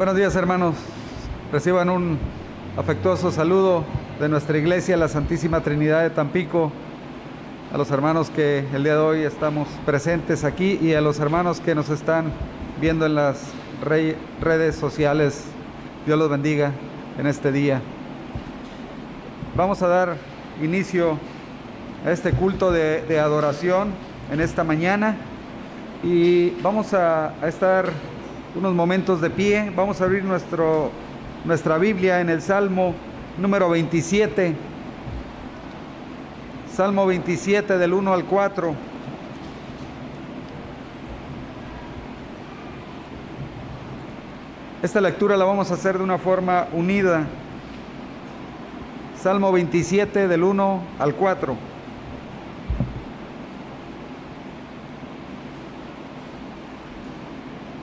Buenos días, hermanos. Reciban un afectuoso saludo de nuestra iglesia, la Santísima Trinidad de Tampico, a los hermanos que el día de hoy estamos presentes aquí y a los hermanos que nos están viendo en las redes sociales. Dios los bendiga en este día. Vamos a dar inicio a este culto de adoración en esta mañana y vamos a estar unos momentos de pie. Vamos a abrir nuestra Biblia en el Salmo número 27. Salmo 27 del 1 al 4. Esta lectura la vamos a hacer de una forma unida. Salmo 27 del 1 al 4.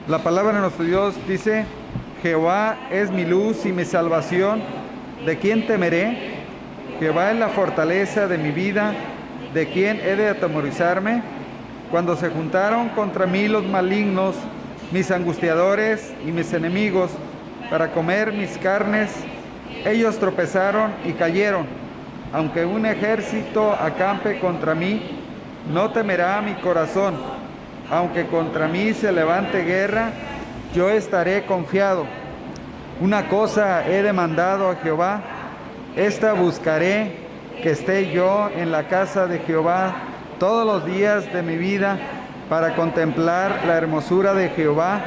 La palabra de nuestro Dios dice: Jehová es mi luz y mi salvación, ¿de quién temeré? Jehová es la fortaleza de mi vida, ¿de quién he de atemorizarme? Cuando se juntaron contra mí los malignos, mis angustiadores y mis enemigos, para comer mis carnes, ellos tropezaron y cayeron. Aunque un ejército acampe contra mí, no temerá mi corazón. Aunque contra mí se levante guerra, yo estaré confiado. Una cosa he demandado a Jehová, esta buscaré, que esté yo en la casa de Jehová todos los días de mi vida, para contemplar la hermosura de Jehová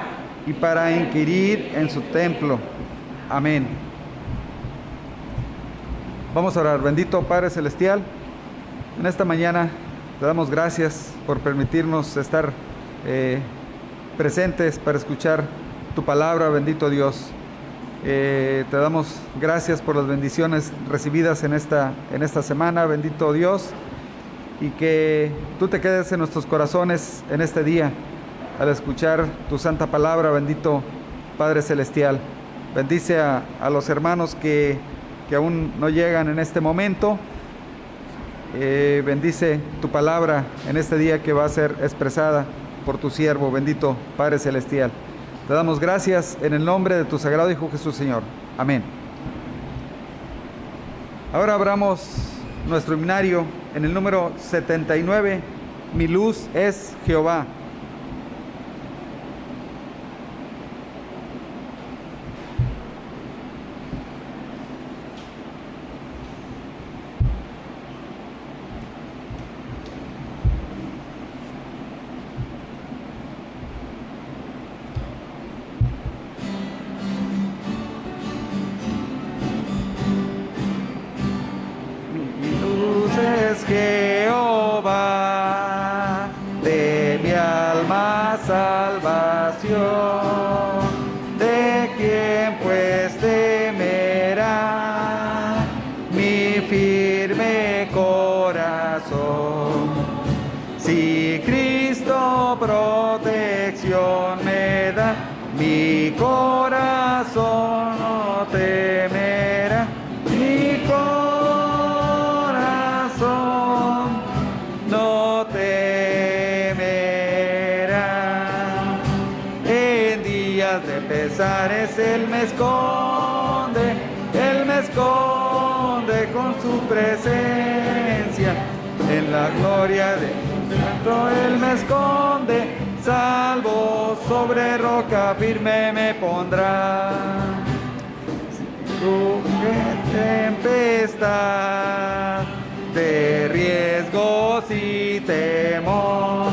y para inquirir en su templo. Amén. Vamos a orar. Bendito Padre Celestial, en esta mañana te damos gracias por permitirnos estar presentes para escuchar tu palabra, bendito Dios. Te damos gracias por las bendiciones recibidas en esta semana, bendito Dios, y que tú te quedes en nuestros corazones en este día al escuchar tu santa palabra, bendito Padre Celestial. Bendice a los hermanos que aún no llegan en este momento. Bendice tu palabra en este día que va a ser expresada por tu siervo, bendito Padre Celestial. Te damos gracias en el nombre de tu sagrado Hijo Jesús, Señor. Amén. Ahora abramos nuestro himnario en el número 79. Mi luz es Jehová. Jehová, de mi alma salvación, ¿de quién pues temerá mi firme corazón? Si Cristo protección me da, mi corazón no temerá, mi corazón no temerá. En días de pesares Él me esconde con su presencia. En la gloria de su santo Él me esconde, salvo sobre roca firme me pondrá. Tempestad, de riesgos y temor,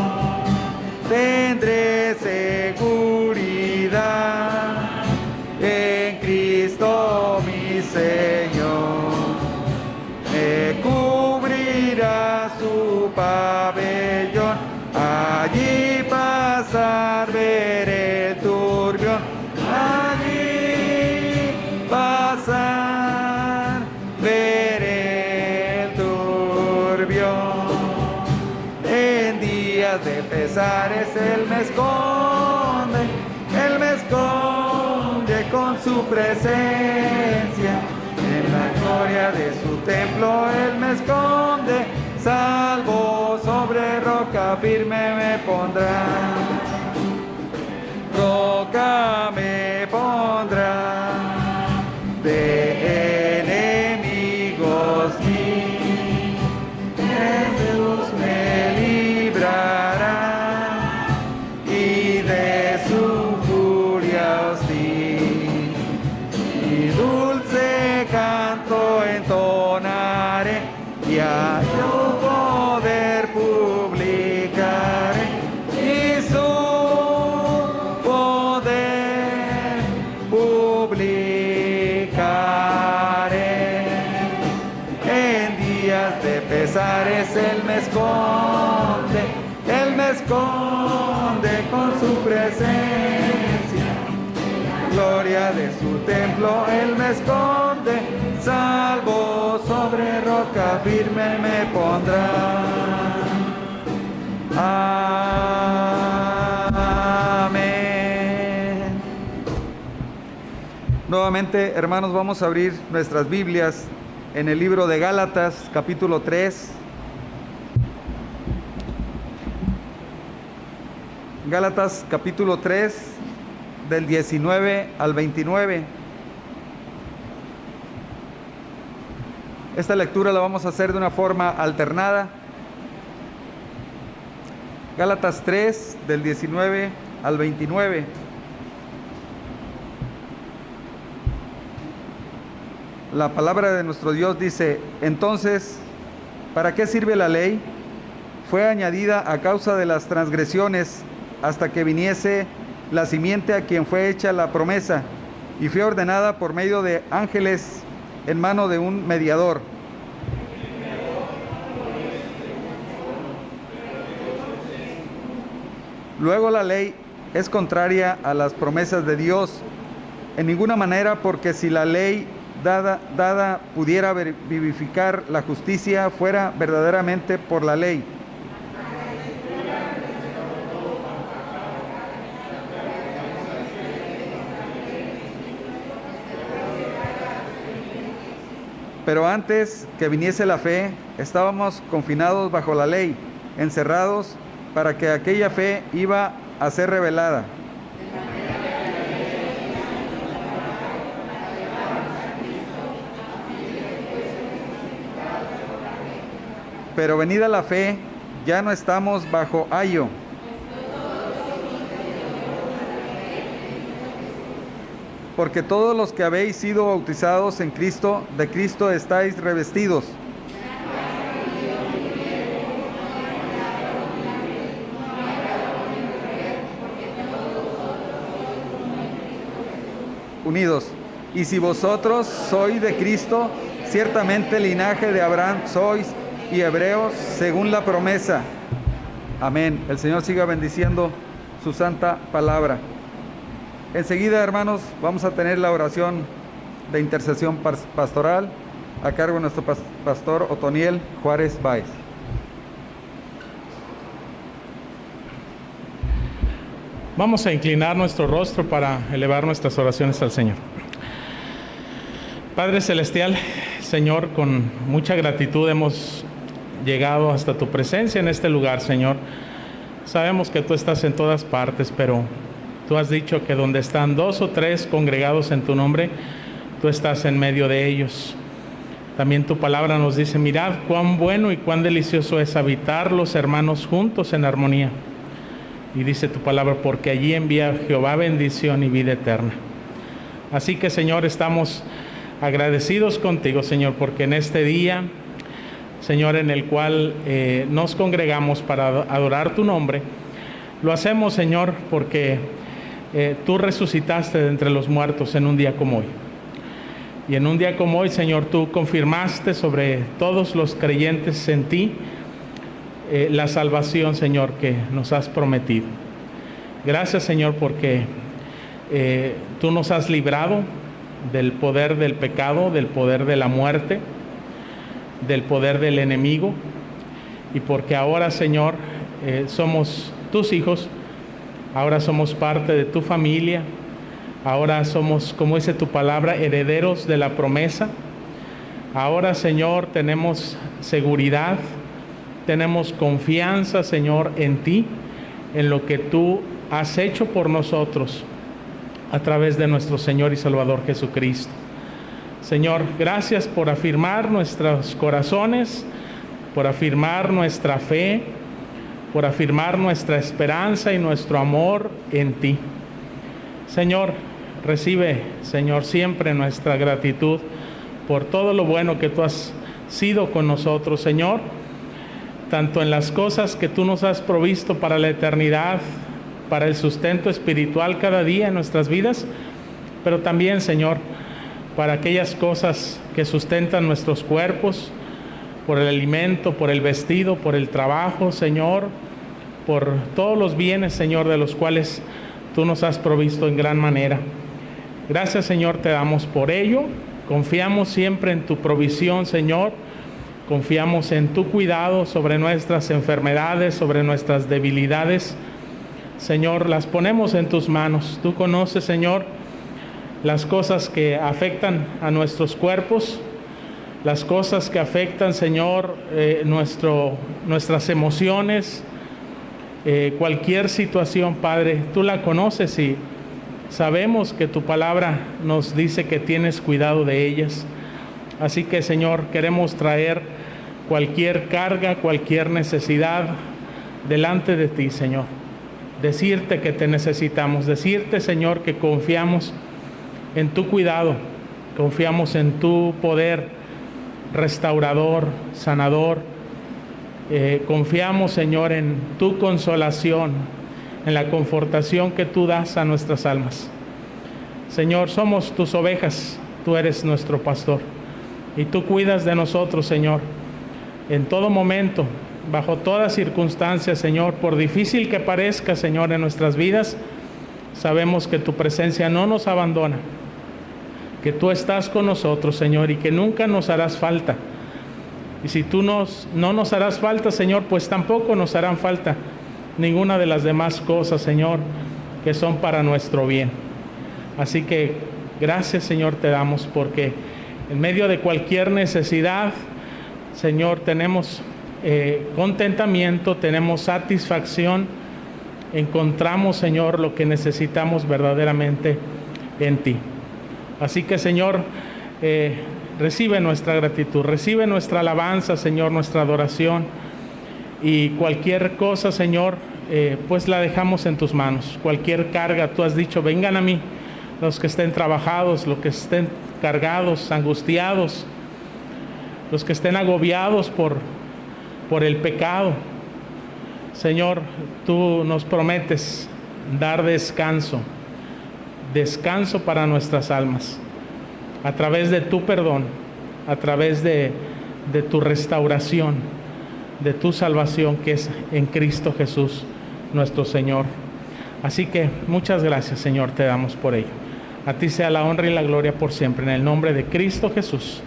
tendré seguridad en Cristo mi Señor. Me cubrirá su pabellón, allí pasar veré el turbión, allí pasar veré el turbión. En días de pesares Él me esconde con su presencia. En la gloria de su templo Él me esconde, salvo sobre roca firme me pondrá. Roca me pondrá. esconde con su presencia. Gloria de su templo, Él me esconde, salvo sobre roca firme me pondrá. Amén. Nuevamente, hermanos, vamos a abrir nuestras Biblias en el libro de Gálatas, capítulo 3. Gálatas, capítulo 3. Del 19 al 29. Esta lectura la vamos a hacer de una forma alternada. Gálatas 3, del 19 al 29. La palabra de nuestro Dios dice: entonces, ¿para qué sirve la ley? Fue añadida a causa de las transgresiones, hasta que viniese la simiente a quien fue hecha la promesa, y fue ordenada por medio de ángeles en mano de un mediador. Luego la ley es contraria a las promesas de Dios, en ninguna manera, porque si la ley dada pudiera vivificar la justicia, fuera verdaderamente por la ley. Pero antes que viniese la fe, estábamos confinados bajo la ley, encerrados para que aquella fe iba a ser revelada. Pero venida la fe, ya no estamos bajo ayo. Porque todos los que habéis sido bautizados en Cristo, de Cristo estáis revestidos. Unidos. Y si vosotros sois de Cristo, ciertamente linaje de Abraham sois, y hebreos según la promesa. Amén. El Señor siga bendiciendo su santa palabra. Enseguida, hermanos, vamos a tener la oración de intercesión pastoral a cargo de nuestro pastor Otoniel Juárez Báez. Vamos a inclinar nuestro rostro para elevar nuestras oraciones al Señor. Padre Celestial, Señor, con mucha gratitud hemos llegado hasta tu presencia en este lugar, Señor. Sabemos que tú estás en todas partes, pero tú has dicho que donde están 2 o 3 congregados en tu nombre, tú estás en medio de ellos. También tu palabra nos dice: mirad cuán bueno y cuán delicioso es habitar los hermanos juntos en armonía. Y dice tu palabra: porque allí envía Jehová bendición y vida eterna. Así que, Señor, estamos agradecidos contigo, Señor, porque en este día, Señor, en el cual nos congregamos para adorar tu nombre, lo hacemos, Señor, porque tú resucitaste de entre los muertos en un día como hoy. Y en un día como hoy, Señor, tú confirmaste sobre todos los creyentes en ti la salvación, Señor, que nos has prometido. Gracias, Señor, porque tú nos has librado del poder del pecado, del poder de la muerte, del poder del enemigo, y porque ahora, Señor, somos tus hijos. Ahora somos parte de tu familia. Ahora somos, como dice tu palabra, herederos de la promesa. Ahora, Señor, tenemos seguridad, tenemos confianza, Señor, en ti, en lo que tú has hecho por nosotros a través de nuestro Señor y Salvador Jesucristo. Señor, gracias por afirmar nuestros corazones, por afirmar nuestra fe, por afirmar nuestra esperanza y nuestro amor en ti. Señor, recibe, Señor, siempre nuestra gratitud por todo lo bueno que tú has sido con nosotros, Señor, tanto en las cosas que tú nos has provisto para la eternidad, para el sustento espiritual cada día en nuestras vidas, pero también, Señor, para aquellas cosas que sustentan nuestros cuerpos, por el alimento, por el vestido, por el trabajo, Señor, por todos los bienes, Señor, de los cuales tú nos has provisto en gran manera. Gracias, Señor, te damos por ello. Confiamos siempre en tu provisión, Señor. Confiamos en tu cuidado sobre nuestras enfermedades, sobre nuestras debilidades. Señor, las ponemos en tus manos. Tú conoces, Señor, las cosas que afectan a nuestros cuerpos, las cosas que afectan, Señor, nuestras emociones, cualquier situación, Padre, tú la conoces y sabemos que tu palabra nos dice que tienes cuidado de ellas. Así que, Señor, queremos traer cualquier carga, cualquier necesidad delante de ti, Señor. Decirte que te necesitamos, decirte, Señor, que confiamos en tu cuidado, confiamos en tu poder restaurador, sanador. Confiamos, Señor, en tu consolación, en la confortación que tú das a nuestras almas. Señor, somos tus ovejas, tú eres nuestro pastor y tú cuidas de nosotros, Señor, en todo momento, bajo todas circunstancias, Señor. Por difícil que parezca, Señor, en nuestras vidas, sabemos que tu presencia no nos abandona, que tú estás con nosotros, Señor, y que nunca nos harás falta. Y si tú no nos harás falta, Señor, pues tampoco nos harán falta ninguna de las demás cosas, Señor, que son para nuestro bien. Así que gracias, Señor, te damos, porque en medio de cualquier necesidad, Señor, tenemos contentamiento, tenemos satisfacción, encontramos, Señor, lo que necesitamos verdaderamente en ti. Así que, Señor, recibe nuestra gratitud, recibe nuestra alabanza, Señor, nuestra adoración, y cualquier cosa, Señor, pues la dejamos en tus manos. Cualquier carga, tú has dicho, vengan a mí los que estén trabajados, los que estén cargados, angustiados, los que estén agobiados por el pecado. Señor, tú nos prometes dar descanso para nuestras almas, a través de tu perdón, a través de tu restauración, de tu salvación, que es en Cristo Jesús, nuestro Señor. Así que muchas gracias, Señor, te damos por ello. A ti sea la honra y la gloria por siempre, en el nombre de Cristo Jesús.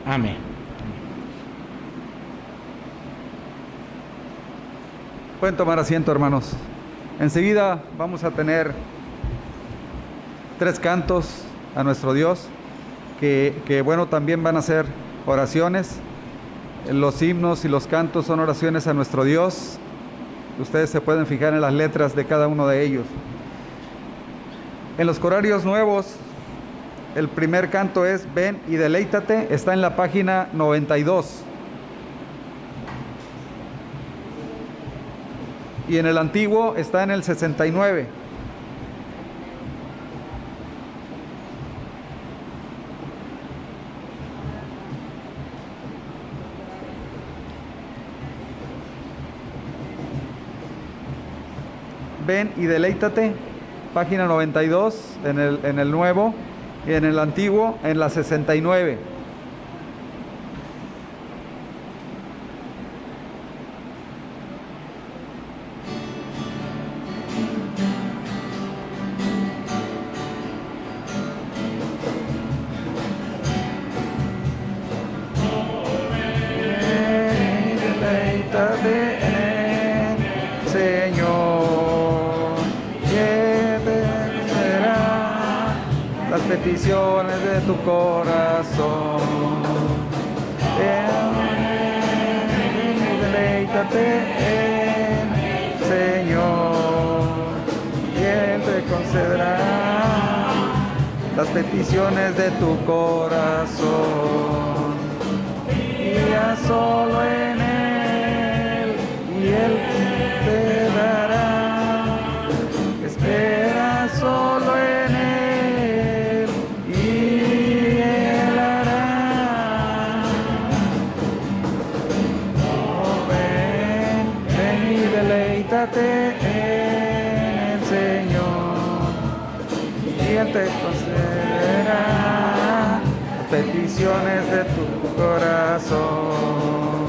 Amén. Pueden tomar asiento, hermanos. Enseguida vamos a tener 3 cantos a nuestro Dios, que bueno, también van a ser oraciones. Los himnos y los cantos son oraciones a nuestro Dios. Ustedes se pueden fijar en las letras de cada uno de ellos. En los corarios nuevos, el primer canto es Ven y deleítate, está en la página 92. Y en el antiguo está en el 69. Ven y deleítate, página 92 en el nuevo, y en el antiguo en la 69. Peticiones de tu corazón. Deleítate en Señor, y Él te concederá las peticiones de tu corazón. Y ya solo en Él, y Él te dará. Espera solo en Él. Deleítate en el Señor, y Él te concederá peticiones de tu corazón.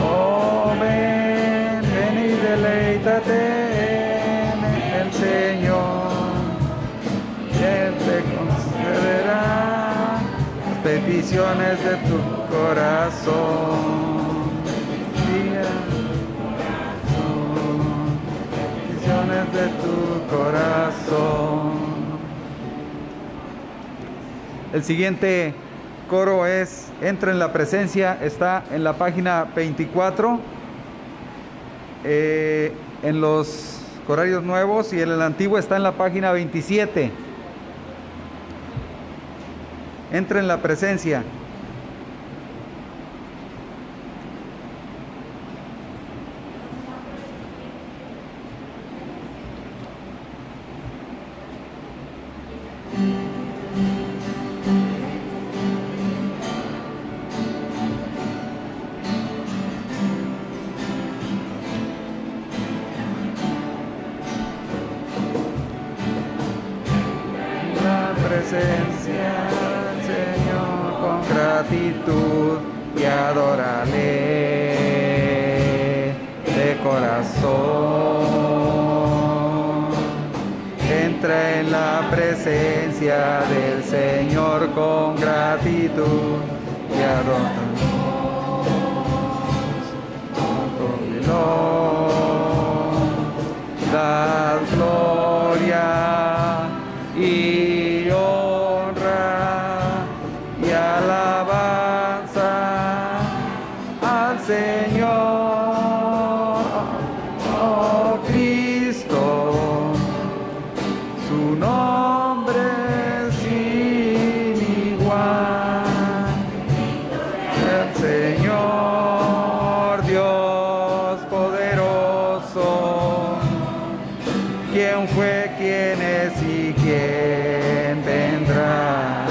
Oh, ven y deleítate deleítate en el Señor, y Él te concederá las peticiones de tu corazón. Peticiones de tu corazón. El siguiente coro es Entra en la presencia, está en la página 24, en los corarios nuevos, y en el antiguo está en la página 27. Entra en la presencia. Presencia del Señor con gratitud y adórale de corazón. Entra en la presencia del Señor con gratitud y adórale. Dad gloria y honra y alabanza al Señor, oh Cristo, su nombre sin igual. El Señor Dios poderoso, ¿quién fue, quién es y quién vendrá?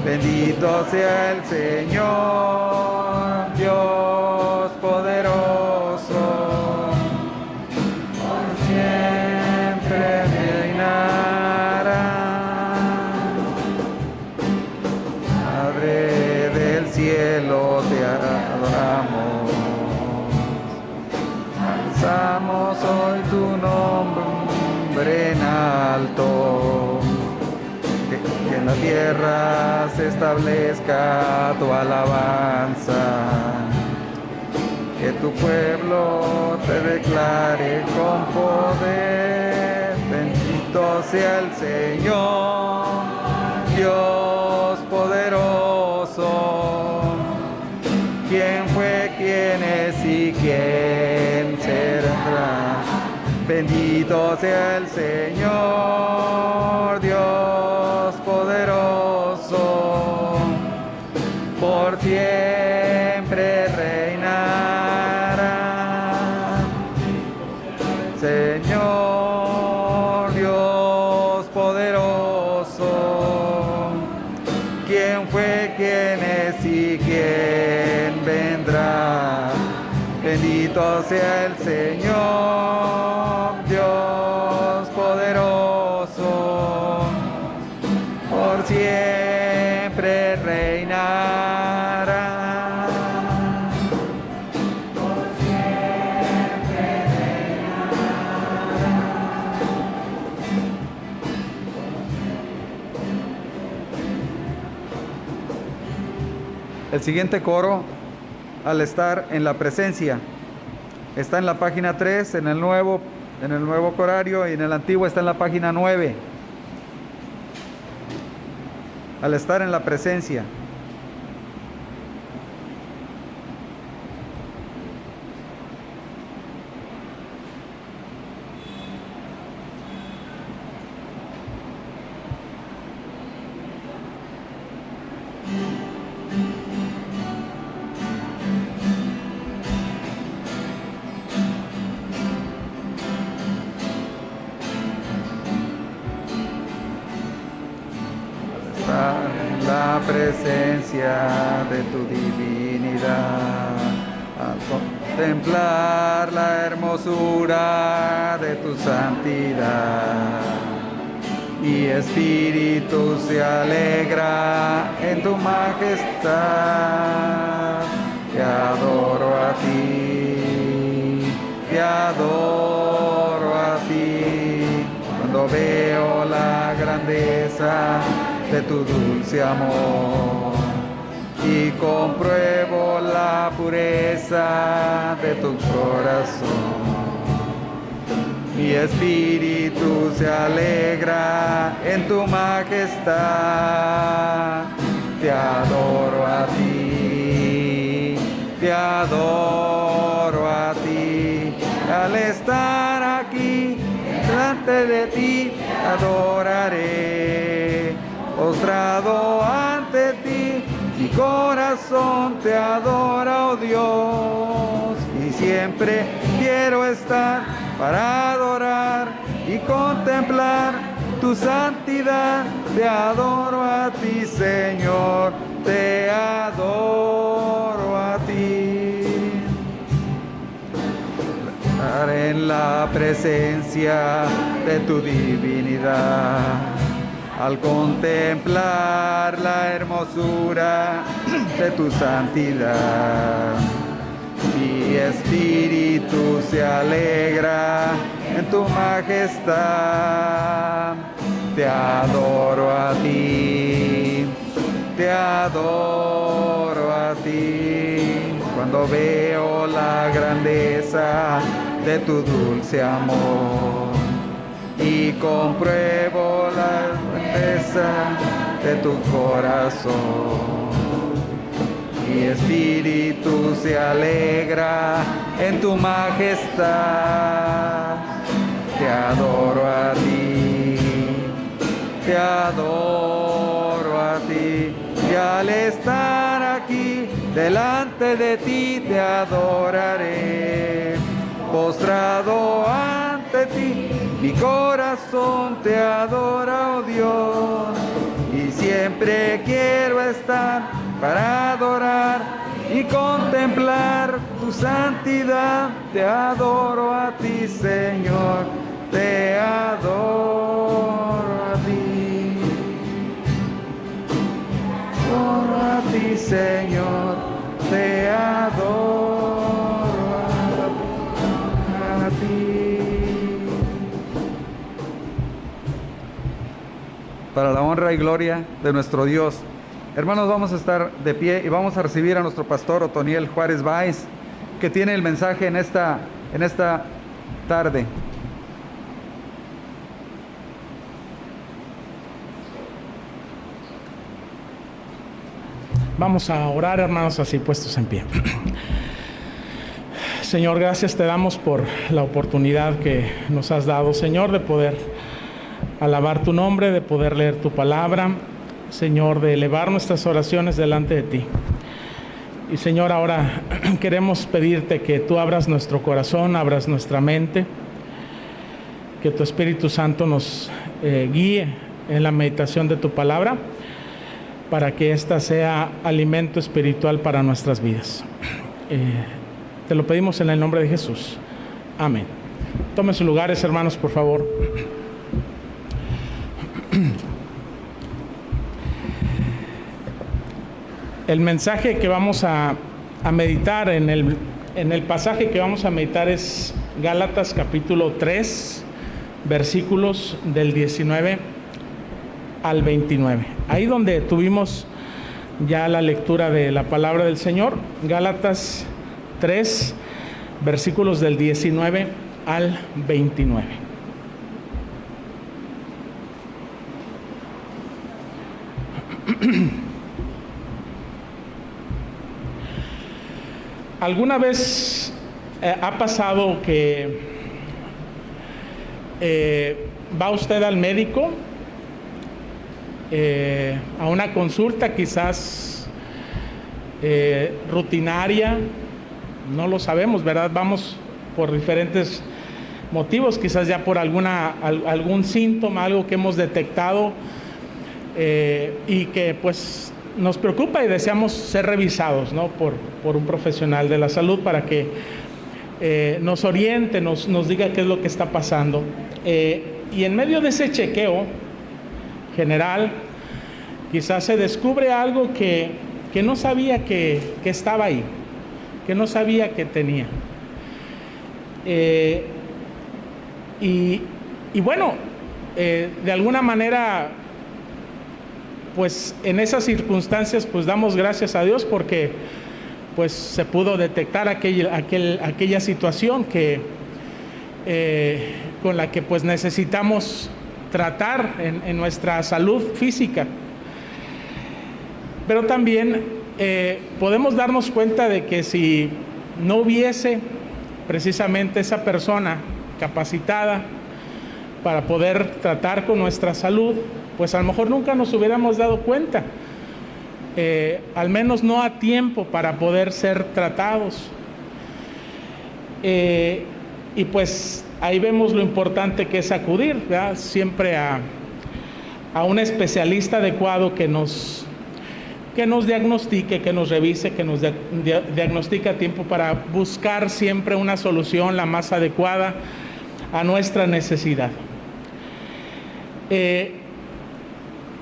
Bendito sea el Señor Dios poderoso, por siempre reinará. Padre del cielo, te adoramos, alzamos hoy tu nombre en alto, que en la tierra se establezca tu alabanza, que tu pueblo te declare con poder. Bendito sea el Señor Dios poderoso, quién fue, quién es y quién será. Bendito sea el Señor Dios poderoso, por siempre reinará. Señor Dios poderoso, quién fue, quién es y quién vendrá. Bendito sea el Señor Dios poderoso, por siempre reinará. Por siempre reinará. El siguiente coro, al estar en la presencia, está en la página 3, en el nuevo corario, y en el antiguo está en la página 9. Al estar en la presencia. La presencia de tu divinidad, al contemplar la hermosura de tu santidad, mi espíritu se alegra en tu majestad. Te adoro a ti, te adoro. veo la grandeza de tu dulce amor y compruebo la pureza de tu corazón. Mi espíritu se alegra en tu majestad. Te adoro a ti, te adoro a ti. Al estar aquí delante de ti, te adoraré. Postrado ante ti, mi corazón te adora, oh Dios. Y siempre quiero estar para adorar y contemplar tu santidad. Te adoro a ti, Señor, te adoro a ti. Estar en la presencia de tu divinidad, al contemplar la hermosura de tu santidad. Mi espíritu se alegra en tu majestad. Te adoro a ti, te adoro a ti. Cuando veo la grandeza de tu dulce amor y compruebo la grandeza de tu corazón. Mi espíritu se alegra en tu majestad. Te adoro a ti, te adoro a ti. Y al estar aquí delante de ti te adoraré. Postrado ante ti, mi corazón te adora, oh Dios. Y siempre quiero estar para adorar y contemplar tu santidad. Te adoro a ti, Señor, te adoro a ti. Adoro a ti, Señor, te adoro a ti. Para la honra y gloria de nuestro Dios. Hermanos, vamos a estar de pie y vamos a recibir a nuestro pastor Otoniel Juárez Báez, que tiene el mensaje en esta tarde. Vamos a orar, hermanos, así puestos en pie. Señor, gracias te damos por la oportunidad que nos has dado, Señor, de poder alabar tu nombre, de poder leer tu palabra, Señor, de elevar nuestras oraciones delante de ti. Y Señor, ahora queremos pedirte que tú abras nuestro corazón, abras nuestra mente, que tu Espíritu Santo nos guíe en la meditación de tu palabra, para que ésta sea alimento espiritual para nuestras vidas. Te lo pedimos en el nombre de Jesús. Amén. Tomen sus lugares, hermanos, por favor. El mensaje que vamos a meditar en el pasaje que vamos a meditar es Gálatas capítulo 3, versículos del 19 al 29. Ahí donde tuvimos ya la lectura de la palabra del Señor, Gálatas 3, versículos del 19 al 29. ¿Alguna vez ha pasado que va usted al médico a una consulta quizás rutinaria? No lo sabemos, ¿verdad? Vamos por diferentes motivos, quizás ya por algún síntoma, algo que hemos detectado y que pues nos preocupa y deseamos ser revisados, ¿no? por un profesional de la salud para que nos oriente, nos diga qué es lo que está pasando. Y en medio de ese chequeo general, quizás se descubre algo que no sabía que estaba ahí, que no sabía que tenía. Y bueno, de alguna manera, pues en esas circunstancias, pues damos gracias a Dios porque pues se pudo detectar aquella situación que con la que pues necesitamos tratar en nuestra salud física. Pero también podemos darnos cuenta de que si no hubiese precisamente esa persona capacitada para poder tratar con nuestra salud, pues a lo mejor nunca nos hubiéramos dado cuenta, al menos no a tiempo para poder ser tratados. Y pues ahí vemos lo importante que es acudir, ¿verdad?, siempre a un especialista adecuado que nos diagnostique, que nos revise, que nos diagnostique a tiempo para buscar siempre una solución la más adecuada a nuestra necesidad.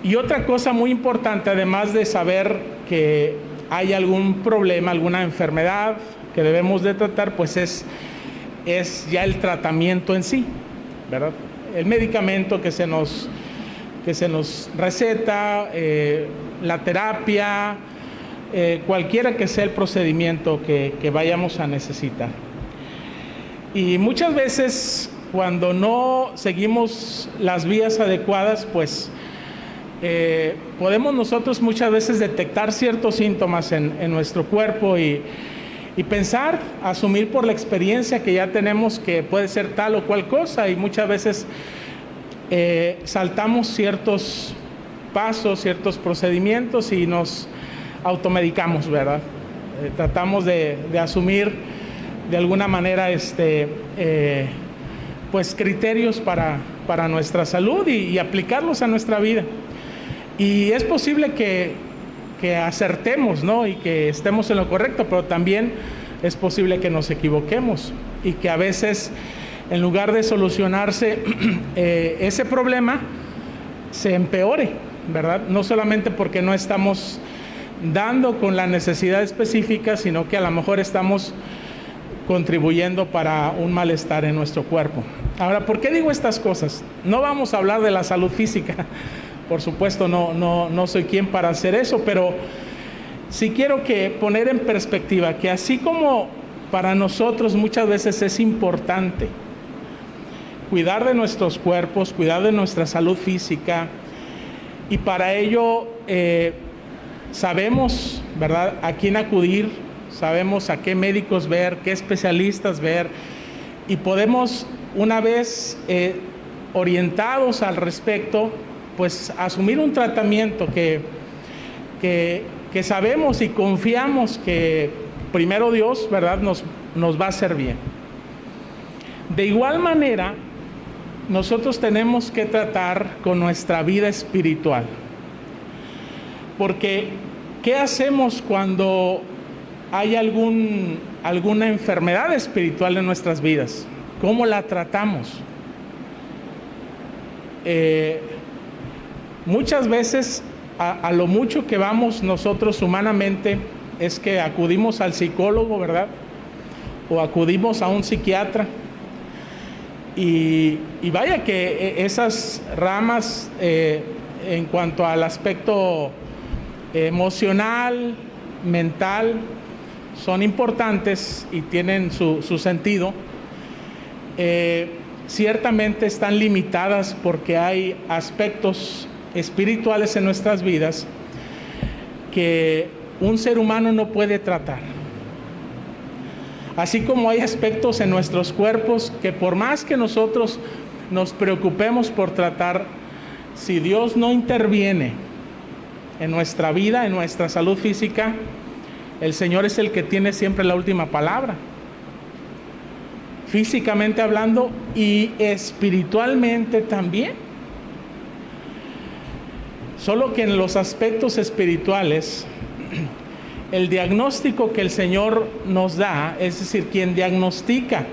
Y otra cosa muy importante, además de saber que hay algún problema, alguna enfermedad que debemos de tratar, pues es ya el tratamiento en sí, ¿verdad? El medicamento que se nos receta, la terapia, cualquiera que sea el procedimiento que vayamos a necesitar. Y muchas veces cuando no seguimos las vías adecuadas, pues podemos nosotros muchas veces detectar ciertos síntomas en nuestro cuerpo y pensar, asumir por la experiencia que ya tenemos que puede ser tal o cual cosa, y muchas veces saltamos ciertos pasos, ciertos procedimientos y nos automedicamos, ¿verdad? Tratamos de asumir de alguna manera pues criterios para nuestra salud y aplicarlos a nuestra vida. Y es posible que acertemos, ¿no?, y que estemos en lo correcto, pero también es posible que nos equivoquemos y que a veces, en lugar de solucionarse ese problema, se empeore, ¿verdad? No solamente porque no estamos dando con la necesidad específica, sino que a lo mejor estamos contribuyendo para un malestar en nuestro cuerpo. Ahora, ¿por qué digo estas cosas? No vamos a hablar de la salud física, por supuesto, no soy quien para hacer eso, pero sí quiero poner en perspectiva que así como para nosotros muchas veces es importante cuidar de nuestros cuerpos, cuidar de nuestra salud física, y para ello sabemos, ¿verdad?, a quién acudir, sabemos a qué médicos ver, qué especialistas ver, y podemos, una vez orientados al respecto, pues asumir un tratamiento que sabemos y confiamos que primero Dios, ¿verdad?, nos va a hacer bien. De igual manera, nosotros tenemos que tratar con nuestra vida espiritual. Porque, ¿qué hacemos cuando hay alguna enfermedad espiritual en nuestras vidas? ¿Cómo la tratamos? Muchas veces, a lo mucho que vamos nosotros humanamente, es que acudimos al psicólogo, ¿verdad?, o acudimos a un psiquiatra. Y vaya que esas ramas en cuanto al aspecto emocional, mental, son importantes y tienen su sentido. Ciertamente están limitadas porque hay aspectos espirituales en nuestras vidas que un ser humano no puede tratar. Así como hay aspectos en nuestros cuerpos que por más que nosotros nos preocupemos por tratar, si Dios no interviene en nuestra vida, en nuestra salud física, el Señor es el que tiene siempre la última palabra. Físicamente hablando y espiritualmente también. Solo que en los aspectos espirituales, el diagnóstico que el Señor nos da, es decir, quien diagnostica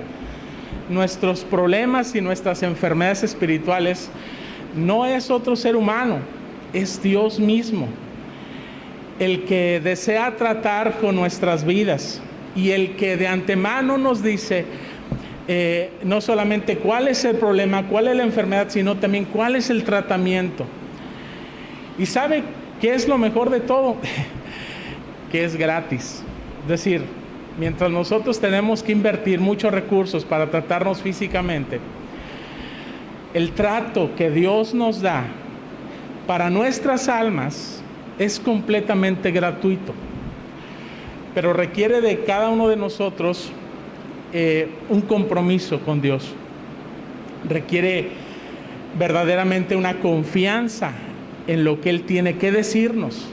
nuestros problemas y nuestras enfermedades espirituales, no es otro ser humano, es Dios mismo, el que desea tratar con nuestras vidas y el que de antemano nos dice: no solamente cuál es el problema, cuál es la enfermedad, sino también cuál es el tratamiento. ¿Y sabe qué es lo mejor de todo? Que es gratis. Es decir, mientras nosotros tenemos que invertir muchos recursos para tratarnos físicamente, el trato que Dios nos da para nuestras almas es completamente gratuito, pero requiere de cada uno de nosotros un compromiso con Dios. Requiere verdaderamente una confianza en lo que Él tiene que decirnos,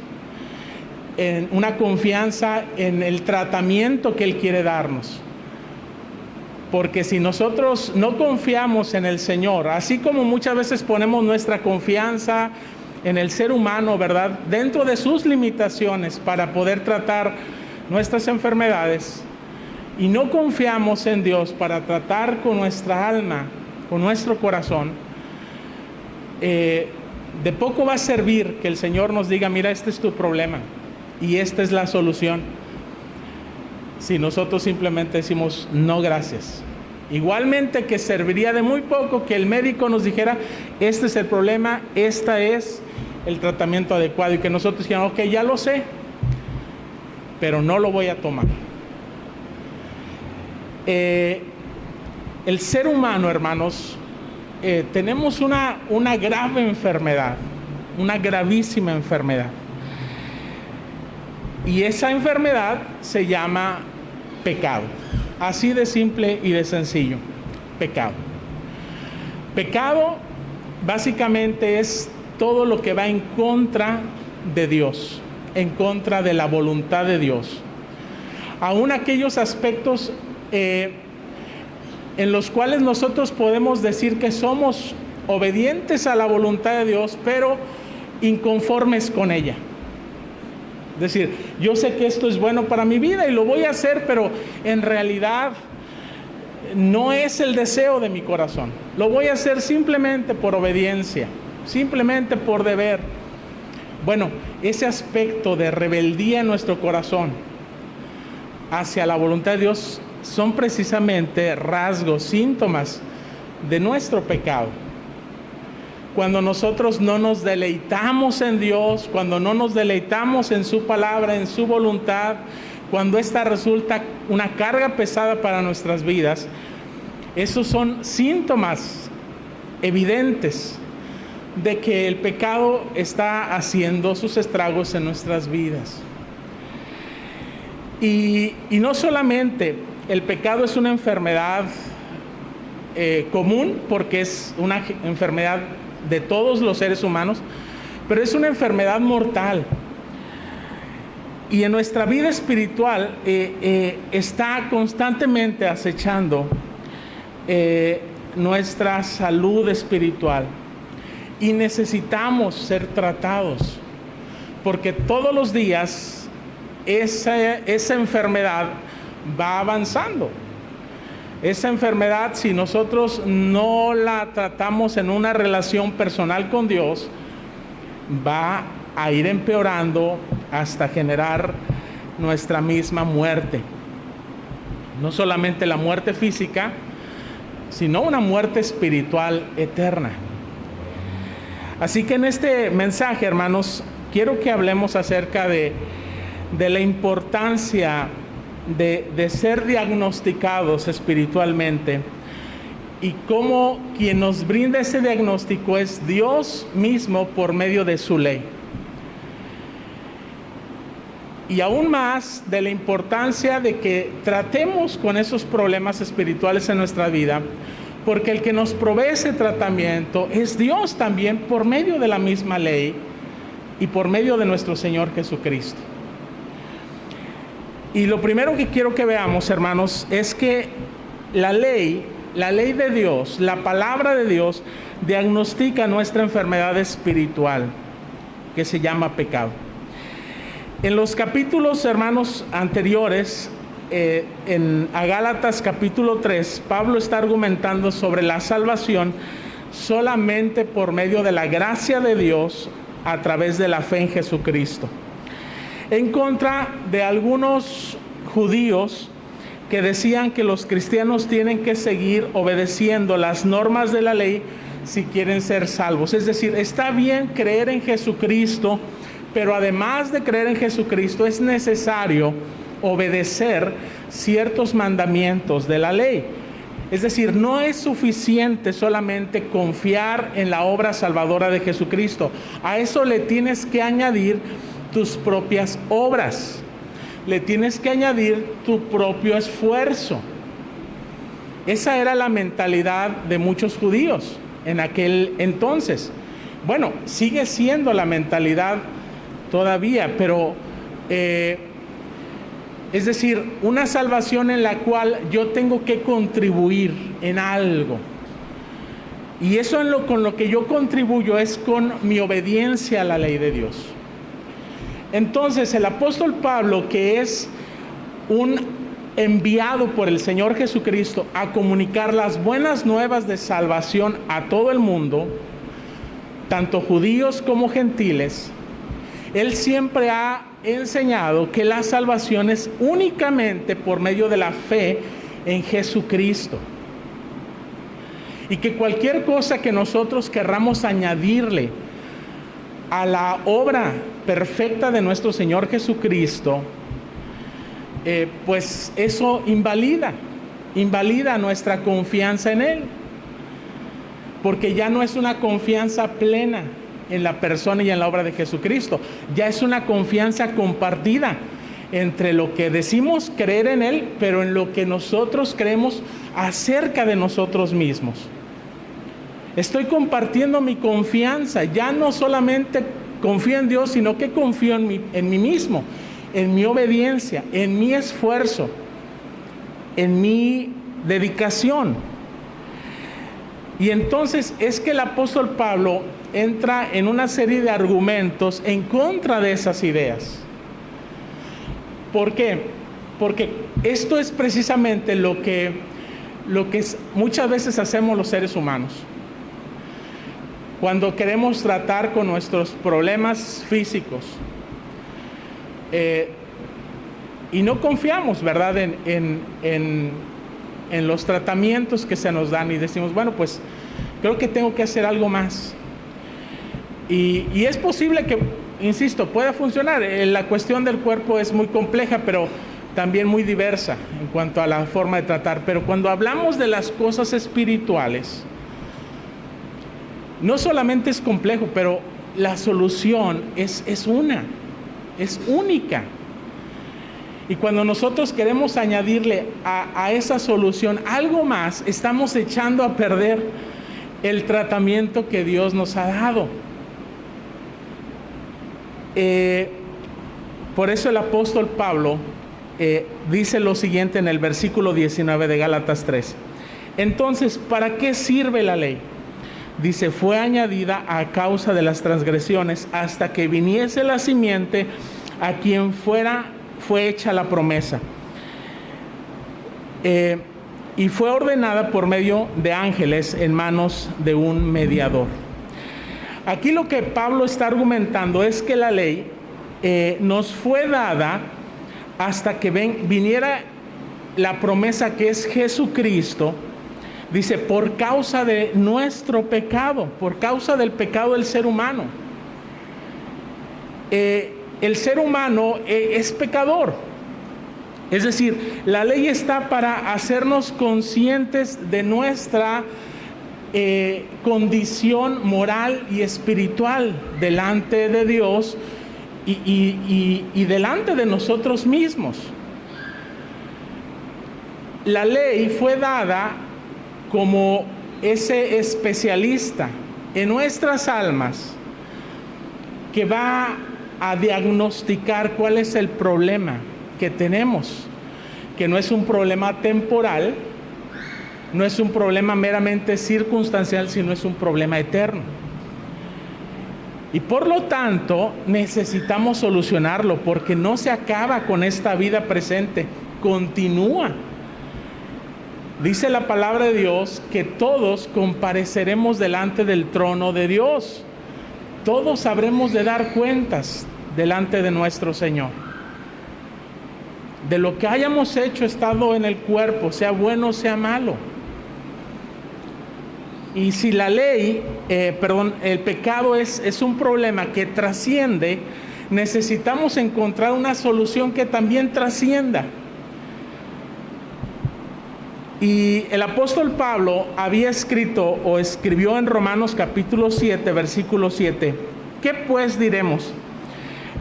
en una confianza en el tratamiento que Él quiere darnos. Porque si nosotros no confiamos en el Señor, así como muchas veces ponemos nuestra confianza en el ser humano, ¿verdad?, dentro de sus limitaciones para poder tratar nuestras enfermedades, y no confiamos en Dios para tratar con nuestra alma, con nuestro corazón, de poco va a servir que el Señor nos diga: mira, este es tu problema y esta es la solución, si nosotros simplemente decimos no gracias. Igualmente que serviría de muy poco que el médico nos dijera: este es el problema, este es el tratamiento adecuado, y que nosotros dijéramos: ok, ya lo sé, pero no lo voy a tomar. El ser humano, hermanos, tenemos una grave enfermedad, una gravísima enfermedad, y esa enfermedad se llama pecado. Así de simple y de sencillo. Pecado. Pecado básicamente es todo lo que va en contra de Dios, en contra de la voluntad de Dios. Aún aquellos aspectos en los cuales nosotros podemos decir que somos obedientes a la voluntad de Dios, pero inconformes con ella. Es decir, yo sé que esto es bueno para mi vida y lo voy a hacer, pero en realidad no es el deseo de mi corazón. Lo voy a hacer simplemente por obediencia, simplemente por deber. Bueno, ese aspecto de rebeldía en nuestro corazón hacia la voluntad de Dios son precisamente rasgos, síntomas de nuestro pecado. Cuando nosotros no nos deleitamos en Dios, cuando no nos deleitamos en su palabra, en su voluntad, cuando esta resulta una carga pesada para nuestras vidas, esos son síntomas evidentes de que el pecado está haciendo sus estragos en nuestras vidas. Y no solamente el pecado es una enfermedad común, porque es una enfermedad de todos los seres humanos, pero es una enfermedad mortal. Y en nuestra vida espiritual está constantemente acechando nuestra salud espiritual. Y necesitamos ser tratados, porque todos los días esa enfermedad va avanzando. Esa enfermedad, si nosotros no la tratamos en una relación personal con Dios, va a ir empeorando hasta generar nuestra misma muerte. No solamente la muerte física, sino una muerte espiritual eterna. Así que en este mensaje, hermanos, quiero que hablemos acerca de la importancia de ser diagnosticados espiritualmente, y cómo quien nos brinda ese diagnóstico es Dios mismo por medio de su ley. Y aún más de la importancia de que tratemos con esos problemas espirituales en nuestra vida, porque el que nos provee ese tratamiento es Dios también por medio de la misma ley y por medio de nuestro Señor Jesucristo. Y lo primero que quiero que veamos, hermanos, es que la ley de Dios, la palabra de Dios, diagnostica nuestra enfermedad espiritual, que se llama pecado. En los capítulos, hermanos, anteriores, a Gálatas capítulo 3, Pablo está argumentando sobre la salvación solamente por medio de la gracia de Dios a través de la fe en Jesucristo, en contra de algunos judíos que decían que los cristianos tienen que seguir obedeciendo las normas de la ley si quieren ser salvos. Es decir, está bien creer en Jesucristo, pero además de creer en Jesucristo es necesario obedecer ciertos mandamientos de la ley. Es decir, no es suficiente solamente confiar en la obra salvadora de Jesucristo. A eso le tienes que añadir tus propias obras. Le tienes que añadir tu propio esfuerzo. Esa era la mentalidad de muchos judíos en aquel entonces. Bueno, sigue siendo la mentalidad todavía, pero es decir, una salvación en la cual yo tengo que contribuir en algo. Y eso con lo que yo contribuyo es con mi obediencia a la ley de Dios. Entonces el apóstol Pablo, que es un enviado por el Señor Jesucristo a comunicar las buenas nuevas de salvación a todo el mundo, tanto judíos como gentiles, él siempre ha enseñado que la salvación es únicamente por medio de la fe en Jesucristo. Y que cualquier cosa que nosotros querramos añadirle a la obra perfecta de nuestro Señor Jesucristo, pues eso invalida nuestra confianza en Él, porque ya no es una confianza plena en la persona y en la obra de Jesucristo, ya es una confianza compartida entre lo que decimos creer en Él, pero en lo que nosotros creemos acerca de nosotros mismos. Estoy compartiendo mi confianza, ya no solamente confío en Dios, sino que confío en mí mismo, en mi obediencia, en mi esfuerzo, en mi dedicación. Y entonces es que el apóstol Pablo entra en una serie de argumentos en contra de esas ideas. ¿Por qué? Porque esto es precisamente lo que muchas veces hacemos los seres humanos. Cuando queremos tratar con nuestros problemas físicos y no confiamos, ¿verdad?, en los tratamientos que se nos dan, y decimos, bueno, pues creo que tengo que hacer algo más. Y es posible que, insisto, pueda funcionar. La cuestión del cuerpo es muy compleja, pero también muy diversa en cuanto a la forma de tratar. Pero cuando hablamos de las cosas espirituales, no solamente es complejo, pero la solución es única. Y cuando nosotros queremos añadirle a esa solución algo más, estamos echando a perder el tratamiento que Dios nos ha dado. Por eso el apóstol Pablo dice lo siguiente en el versículo 19 de Gálatas 3. Entonces, ¿para qué sirve la ley? Dice, fue añadida a causa de las transgresiones hasta que viniese la simiente a quien fue hecha la promesa. Y fue ordenada por medio de ángeles en manos de un mediador. Aquí lo que Pablo está argumentando es que la ley nos fue dada hasta que viniera la promesa, que es Jesucristo. Dice, por causa de nuestro pecado, por causa del pecado del ser humano. El ser humano es pecador. Es decir, la ley está para hacernos conscientes de nuestra condición moral y espiritual delante de Dios y delante de nosotros mismos. La ley fue dada como ese especialista en nuestras almas que va a diagnosticar cuál es el problema que tenemos, que no es un problema temporal, no es un problema meramente circunstancial, sino es un problema eterno. Y por lo tanto necesitamos solucionarlo, porque no se acaba con esta vida presente, continúa. Dice la palabra de Dios que todos compareceremos delante del trono de Dios. Todos habremos de dar cuentas delante de nuestro Señor. de lo que hayamos hecho estado en el cuerpo, sea bueno o sea malo. Y si la ley, el pecado es un problema que trasciende, necesitamos encontrar una solución que también trascienda. Y el apóstol Pablo había escrito o escribió en Romanos capítulo 7, versículo 7, ¿qué pues diremos?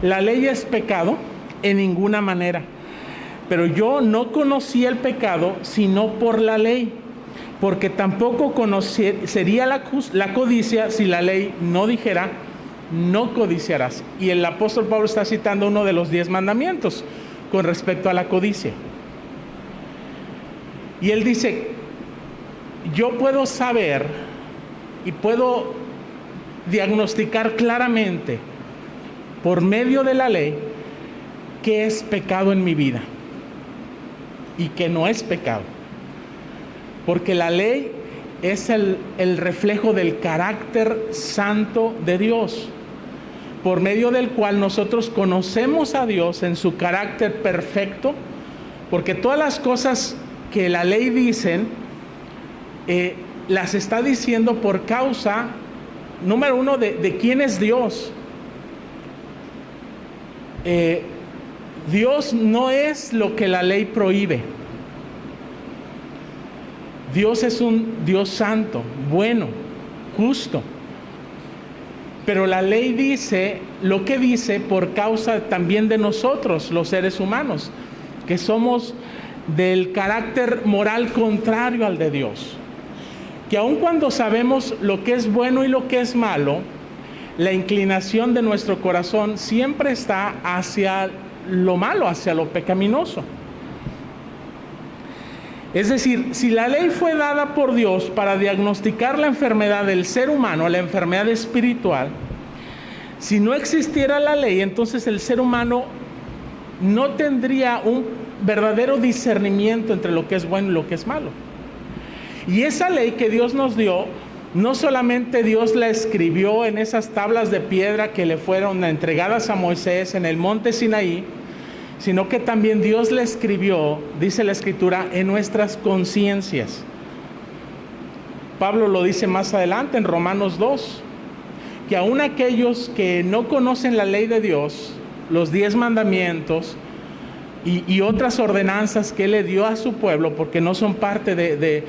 ¿La ley es pecado? En ninguna manera. Pero yo no conocí el pecado sino por la ley, porque tampoco conocería la codicia si la ley no dijera, no codiciarás. Y el apóstol Pablo está citando uno de los 10 mandamientos con respecto a la codicia. Y él dice, yo puedo saber y puedo diagnosticar claramente por medio de la ley qué es pecado en mi vida y qué no es pecado. Porque la ley es el reflejo del carácter santo de Dios, por medio del cual nosotros conocemos a Dios en su carácter perfecto, porque todas las cosas que la ley dicen, las está diciendo por causa, número uno, de quién es Dios. Dios no es lo que la ley prohíbe. Dios es un Dios santo, bueno, justo. Pero la ley dice lo que dice por causa también de nosotros, los seres humanos, que somos del carácter moral contrario al de Dios. Que aun cuando sabemos lo que es bueno y lo que es malo, la inclinación de nuestro corazón siempre está hacia lo malo, hacia lo pecaminoso. Es decir, si la ley fue dada por Dios para diagnosticar la enfermedad del ser humano, la enfermedad espiritual, si no existiera la ley, entonces el ser humano no tendría un verdadero discernimiento entre lo que es bueno y lo que es malo. Y esa ley que Dios nos dio, no solamente Dios la escribió en esas tablas de piedra que le fueron entregadas a Moisés en el monte Sinaí, sino que también Dios la escribió, dice la Escritura, en nuestras conciencias. Pablo lo dice más adelante en Romanos 2, que aún aquellos que no conocen la ley de Dios, los 10 mandamientos y otras ordenanzas que Él le dio a su pueblo, porque no son parte de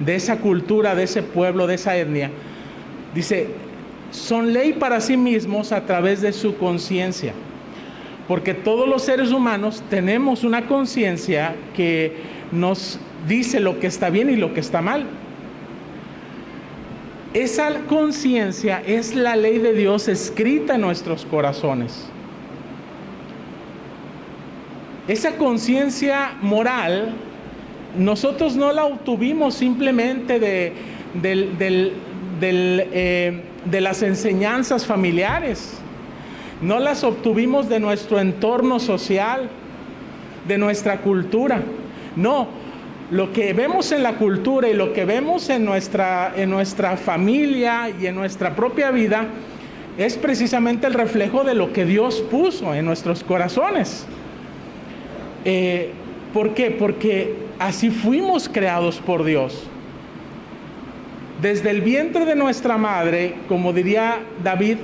esa cultura, de ese pueblo, de esa etnia, dice, son ley para sí mismos a través de su conciencia. Porque todos los seres humanos tenemos una conciencia que nos dice lo que está bien y lo que está mal. Esa conciencia es la ley de Dios escrita en nuestros corazones. Esa conciencia moral, nosotros no la obtuvimos simplemente de las enseñanzas familiares. No las obtuvimos de nuestro entorno social, de nuestra cultura. No, lo que vemos en la cultura y lo que vemos en nuestra familia y en nuestra propia vida es precisamente el reflejo de lo que Dios puso en nuestros corazones. ¿Por qué? Porque así fuimos creados por Dios. Desde el vientre de nuestra madre, como diría David,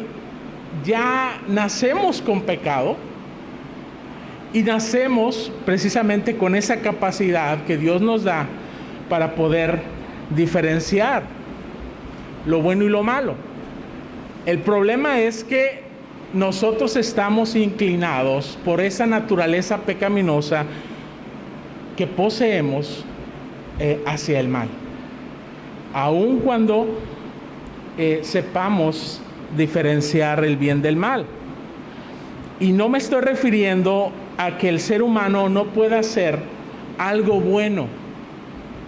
ya nacemos con pecado y nacemos precisamente con esa capacidad que Dios nos da para poder diferenciar lo bueno y lo malo. El problema es que nosotros estamos inclinados por esa naturaleza pecaminosa que poseemos hacia el mal, aun cuando sepamos diferenciar el bien del mal. Y no me estoy refiriendo a que el ser humano no pueda hacer algo bueno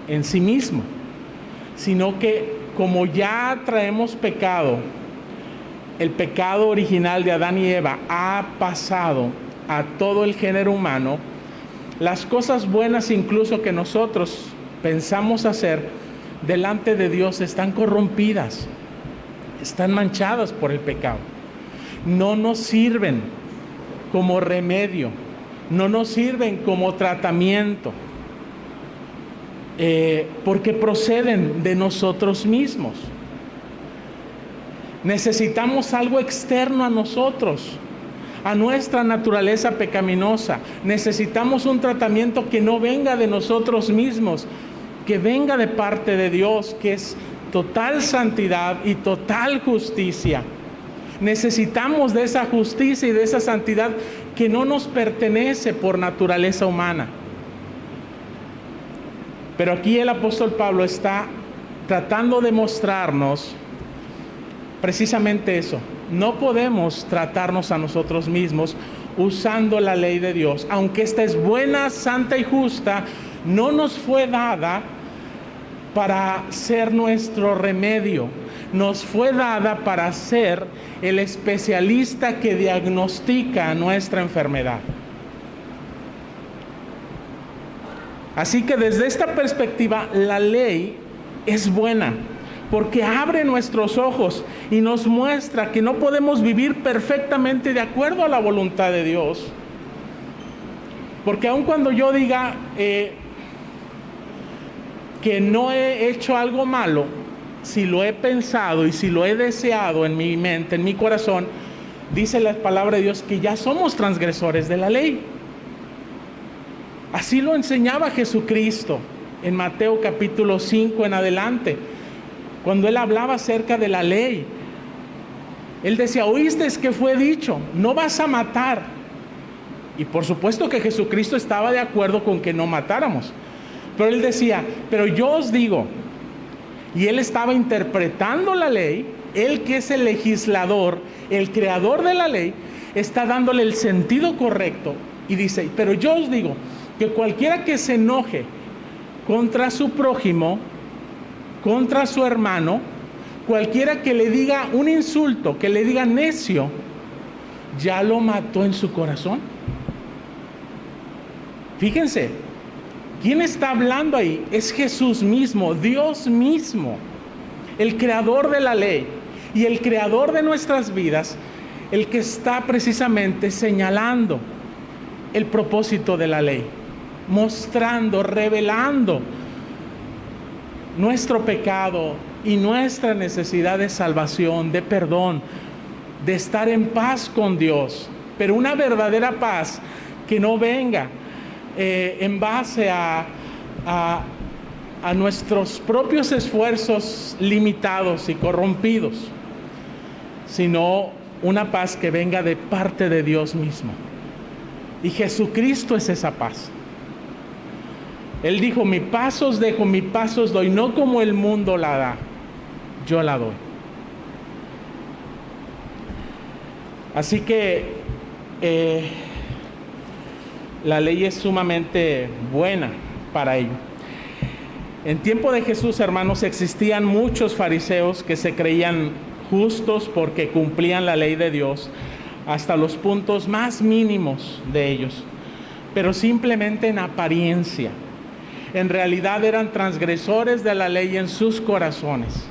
en sí mismo, sino que como ya traemos pecado, el pecado original de Adán y Eva ha pasado a todo el género humano, las cosas buenas incluso que nosotros pensamos hacer delante de Dios están corrompidas, están manchadas por el pecado. No nos sirven como remedio no nos sirven como tratamiento, porque proceden de nosotros mismos. Necesitamos algo externo a nosotros, a nuestra naturaleza pecaminosa. Necesitamos un tratamiento que no venga de nosotros mismos, que venga de parte de Dios, que es total santidad y total justicia. Necesitamos de esa justicia y de esa santidad que no nos pertenece por naturaleza humana. Pero aquí el apóstol Pablo está tratando de mostrarnos precisamente eso. No podemos tratarnos a nosotros mismos usando la ley de Dios. Aunque esta es buena, santa y justa, no nos fue dada para ser nuestro remedio. Nos fue dada para ser el especialista que diagnostica nuestra enfermedad. Así que desde esta perspectiva, la ley es buena, porque abre nuestros ojos y nos muestra que no podemos vivir perfectamente de acuerdo a la voluntad de Dios. Porque aun cuando yo diga que no he hecho algo malo, si lo he pensado y si lo he deseado en mi mente, en mi corazón, dice la palabra de Dios que ya somos transgresores de la ley. Así lo enseñaba Jesucristo en Mateo capítulo 5 en adelante. Cuando Él hablaba acerca de la ley, Él decía: oíste que fue dicho, no vas a matar. Y por supuesto que Jesucristo estaba de acuerdo con que no matáramos. Pero Él decía: pero yo os digo. Y Él estaba interpretando la ley. Él, que es el legislador, el creador de la ley, está dándole el sentido correcto. Y dice: pero yo os digo que cualquiera que se enoje contra su prójimo, contra su hermano, cualquiera que le diga un insulto, que le diga necio, ya lo mató en su corazón. Fíjense, ¿quién está hablando ahí? Es Jesús mismo, Dios mismo, el creador de la ley y el creador de nuestras vidas, el que está precisamente señalando el propósito de la ley, mostrando, revelando nuestro pecado y nuestra necesidad de salvación, de perdón, de estar en paz con Dios, pero una verdadera paz que no venga en base a nuestros propios esfuerzos limitados y corrompidos, sino una paz que venga de parte de Dios mismo. Y Jesucristo es esa paz. Él dijo: mi paz os dejo, mi paz os doy, no como el mundo la da, yo la doy. Así que la ley es sumamente buena para ello. En tiempo de Jesús, hermanos, existían muchos fariseos que se creían justos porque cumplían la ley de Dios hasta los puntos más mínimos de ellos, pero simplemente en apariencia. En realidad eran transgresores de la ley en sus corazones.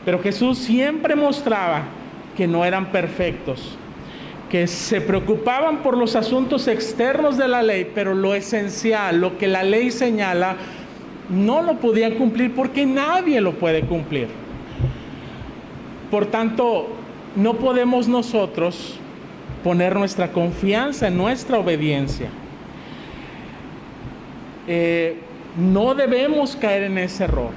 Pero Jesús siempre mostraba que no eran perfectos, que se preocupaban por los asuntos externos de la ley, pero lo esencial, lo que la ley señala, no lo podían cumplir porque nadie lo puede cumplir. Por tanto, no podemos nosotros poner nuestra confianza en nuestra obediencia. No debemos caer en ese error.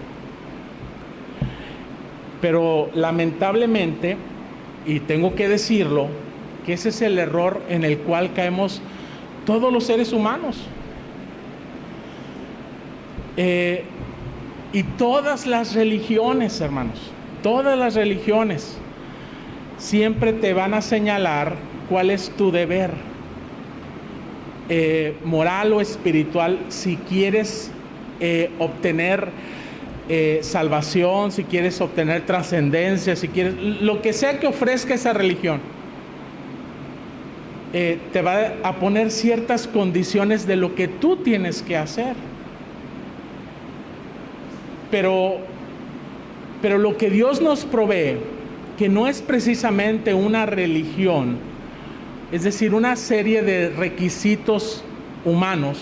Pero lamentablemente, y tengo que decirlo, que ese es el error en el cual caemos todos los seres humanos. Y todas las religiones, hermanos, todas las religiones siempre te van a señalar cuál es tu deber moral o espiritual si quieres obtener salvación, si quieres obtener trascendencia, si quieres, lo que sea que ofrezca esa religión. Te va a poner ciertas condiciones de lo que tú tienes que hacer. Pero lo que Dios nos provee, que no es precisamente una religión es decir, una serie de requisitos humanos,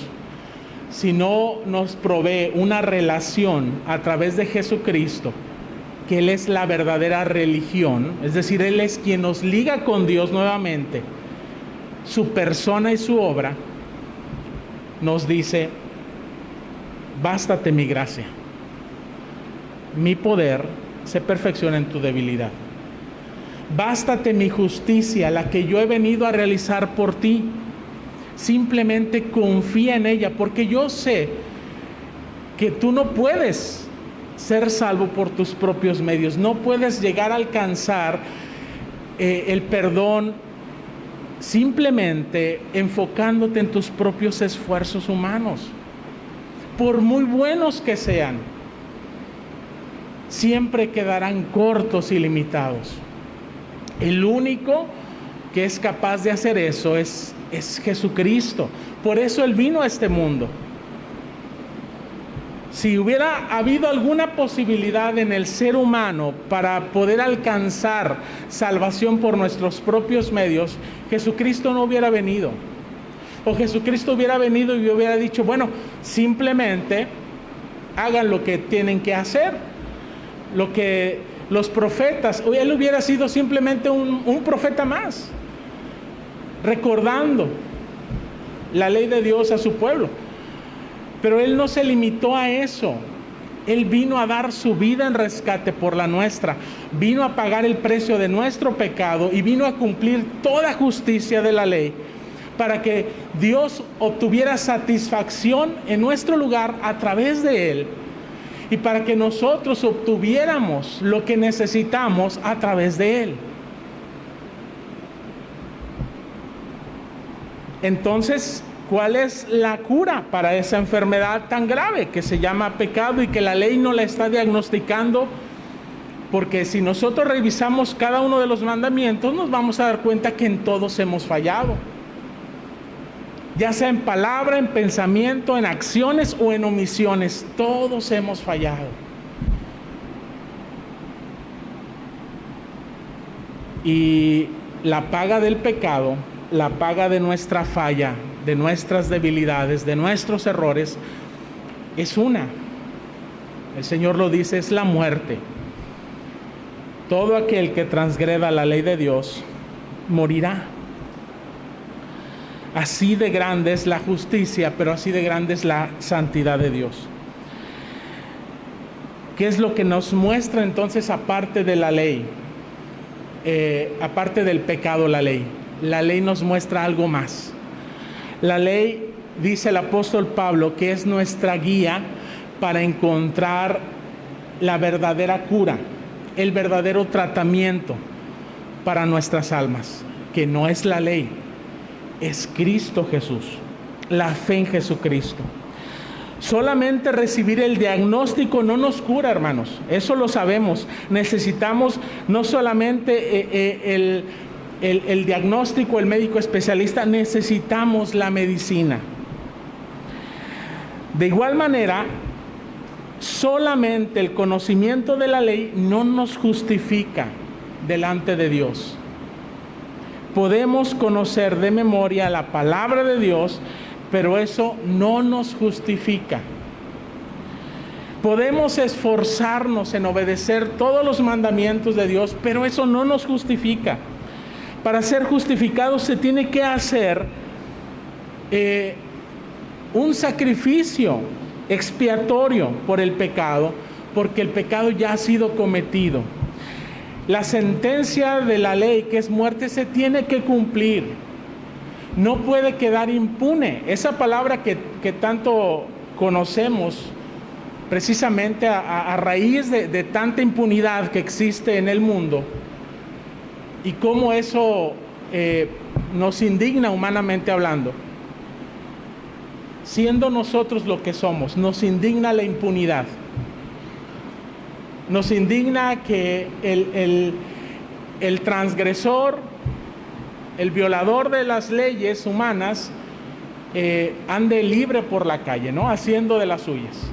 si no nos provee una relación a través de Jesucristo, que Él es la verdadera religión, es decir, Él es quien nos liga con Dios nuevamente, su persona y su obra, nos dice: bástate mi gracia, mi poder se perfecciona en tu debilidad. Bástate mi justicia, la que yo he venido a realizar por ti. Simplemente confía en ella, porque yo sé que tú no puedes ser salvo por tus propios medios. No puedes llegar a alcanzar el perdón simplemente enfocándote en tus propios esfuerzos humanos. Por muy buenos que sean, siempre quedarán cortos y limitados. El único que es capaz de hacer eso es Jesucristo. Por eso Él vino a este mundo. Si hubiera habido alguna posibilidad en el ser humano para poder alcanzar salvación por nuestros propios medios, Jesucristo no hubiera venido. O Jesucristo hubiera venido y hubiera dicho: bueno, simplemente hagan lo que tienen que hacer, lo que los profetas. Él hubiera sido simplemente un profeta más, recordando la ley de Dios a su pueblo. Pero Él no se limitó a eso. Él vino a dar su vida en rescate por la nuestra. Vino a pagar el precio de nuestro pecado y vino a cumplir toda justicia de la ley, para que Dios obtuviera satisfacción en nuestro lugar a través de Él, y para que nosotros obtuviéramos lo que necesitamos a través de Él. Entonces, ¿cuál es la cura para esa enfermedad tan grave que se llama pecado y que la ley no la está diagnosticando? Porque si nosotros revisamos cada uno de los mandamientos, nos vamos a dar cuenta que en todos hemos fallado. Ya sea en palabra, en pensamiento, en acciones o en omisiones, todos hemos fallado. Y la paga del pecado, la paga de nuestra falla, de nuestras debilidades, de nuestros errores, es una. El Señor lo dice: es la muerte. Todo aquel que transgreda la ley de Dios morirá. Así de grande es la justicia, pero así de grande es la santidad de Dios. ¿Qué es lo que nos muestra entonces aparte de la ley? Aparte del pecado, la ley. La ley nos muestra algo más. La ley, dice el apóstol Pablo, que es nuestra guía para encontrar la verdadera cura, el verdadero tratamiento para nuestras almas, que no es la ley, es Cristo Jesús, la fe en Jesucristo. Solamente recibir el diagnóstico no nos cura, hermanos, eso lo sabemos. Necesitamos no solamente el diagnóstico, el médico especialista, necesitamos la medicina. De igual manera, solamente el conocimiento de la ley no nos justifica delante de Dios. Podemos conocer de memoria la palabra de Dios, pero eso no nos justifica. Podemos esforzarnos en obedecer todos los mandamientos de Dios, pero eso no nos justifica. Para ser justificado se tiene que hacer un sacrificio expiatorio por el pecado, porque el pecado ya ha sido cometido. La sentencia de la ley, que es muerte, se tiene que cumplir. No puede quedar impune. Esa palabra que tanto conocemos, precisamente a raíz de tanta impunidad que existe en el mundo, y cómo eso nos indigna humanamente hablando. Siendo nosotros lo que somos, nos indigna la impunidad. Nos indigna que el transgresor, el violador de las leyes humanas, ande libre por la calle, ¿no? Haciendo de las suyas.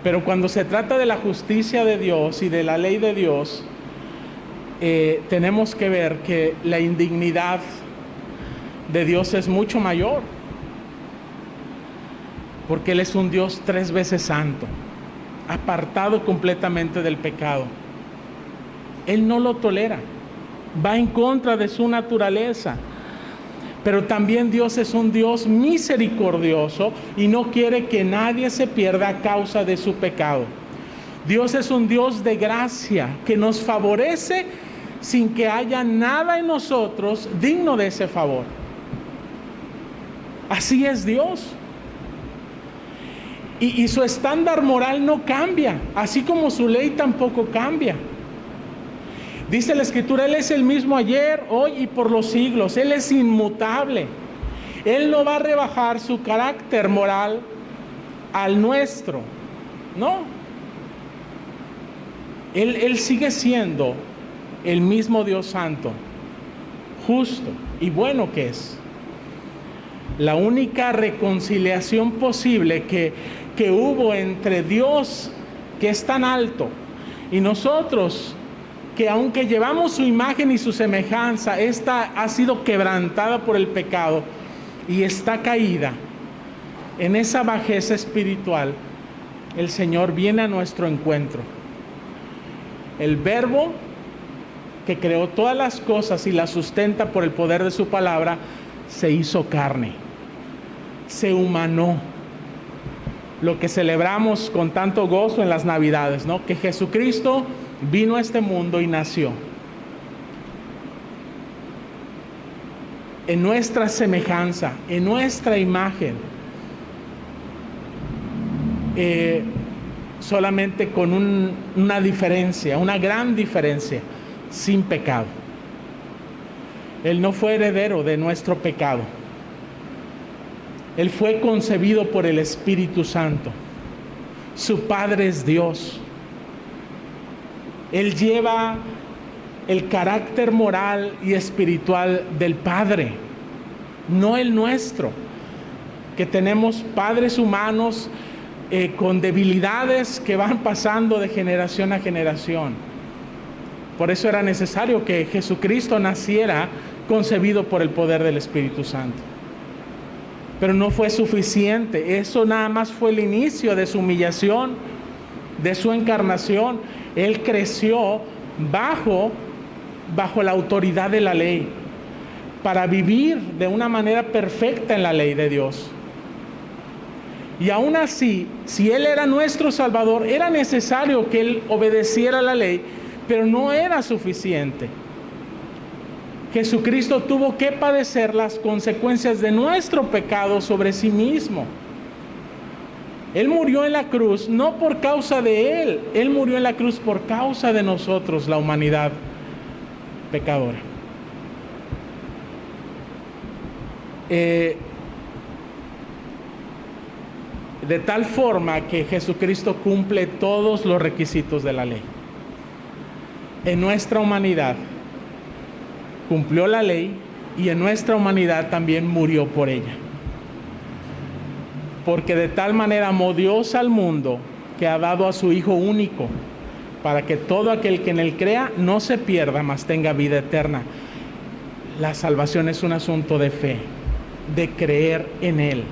Pero cuando se trata de la justicia de Dios y de la ley de Dios, tenemos que ver que la indignidad de Dios es mucho mayor, porque Él es un Dios 3 veces santo, apartado completamente del pecado. Él no lo tolera, va en contra de su naturaleza. Pero también Dios es un Dios misericordioso y no quiere que nadie se pierda a causa de su pecado. Dios es un Dios de gracia que nos favorece sin que haya nada en nosotros digno de ese favor. Así es Dios. Y su estándar moral no cambia, así como su ley tampoco cambia. Dice la Escritura, Él es el mismo ayer, hoy y por los siglos. Él es inmutable. Él no va a rebajar su carácter moral al nuestro. No. Él sigue siendo el mismo Dios santo, justo y bueno que es. La única reconciliación posible que hubo entre Dios, que es tan alto, y nosotros, que aunque llevamos su imagen y su semejanza, esta ha sido quebrantada por el pecado y está caída en esa bajeza espiritual, el Señor viene a nuestro encuentro. El Verbo que creó todas las cosas y las sustenta por el poder de su palabra, se hizo carne, se humanó. Lo que celebramos con tanto gozo en las Navidades, ¿no? Que Jesucristo vino a este mundo y nació en nuestra semejanza, en nuestra imagen, solamente con una diferencia, una gran diferencia: sin pecado. Él no fue heredero de nuestro pecado. Él fue concebido por el Espíritu Santo. Su Padre es Dios. Él lleva el carácter moral y espiritual del Padre, no el nuestro, que tenemos padres humanos con debilidades que van pasando de generación a generación. Por eso era necesario que Jesucristo naciera concebido por el poder del Espíritu Santo. Pero no fue suficiente. Eso nada más fue el inicio de su humillación, de su encarnación. Él creció bajo la autoridad de la ley, para vivir de una manera perfecta en la ley de Dios. Y aún así, si Él era nuestro Salvador, era necesario que Él obedeciera la ley, pero no era suficiente. Jesucristo tuvo que padecer las consecuencias de nuestro pecado sobre sí mismo. Él murió en la cruz no por causa de Él, Él murió en la cruz por causa de nosotros, la humanidad pecadora. De tal forma que Jesucristo cumple todos los requisitos de la ley. En nuestra humanidad cumplió la ley y en nuestra humanidad también murió por ella. Porque de tal manera amó Dios al mundo que ha dado a su Hijo único, para que todo aquel que en Él crea no se pierda, mas tenga vida eterna. La salvación es un asunto de fe, de creer en Él.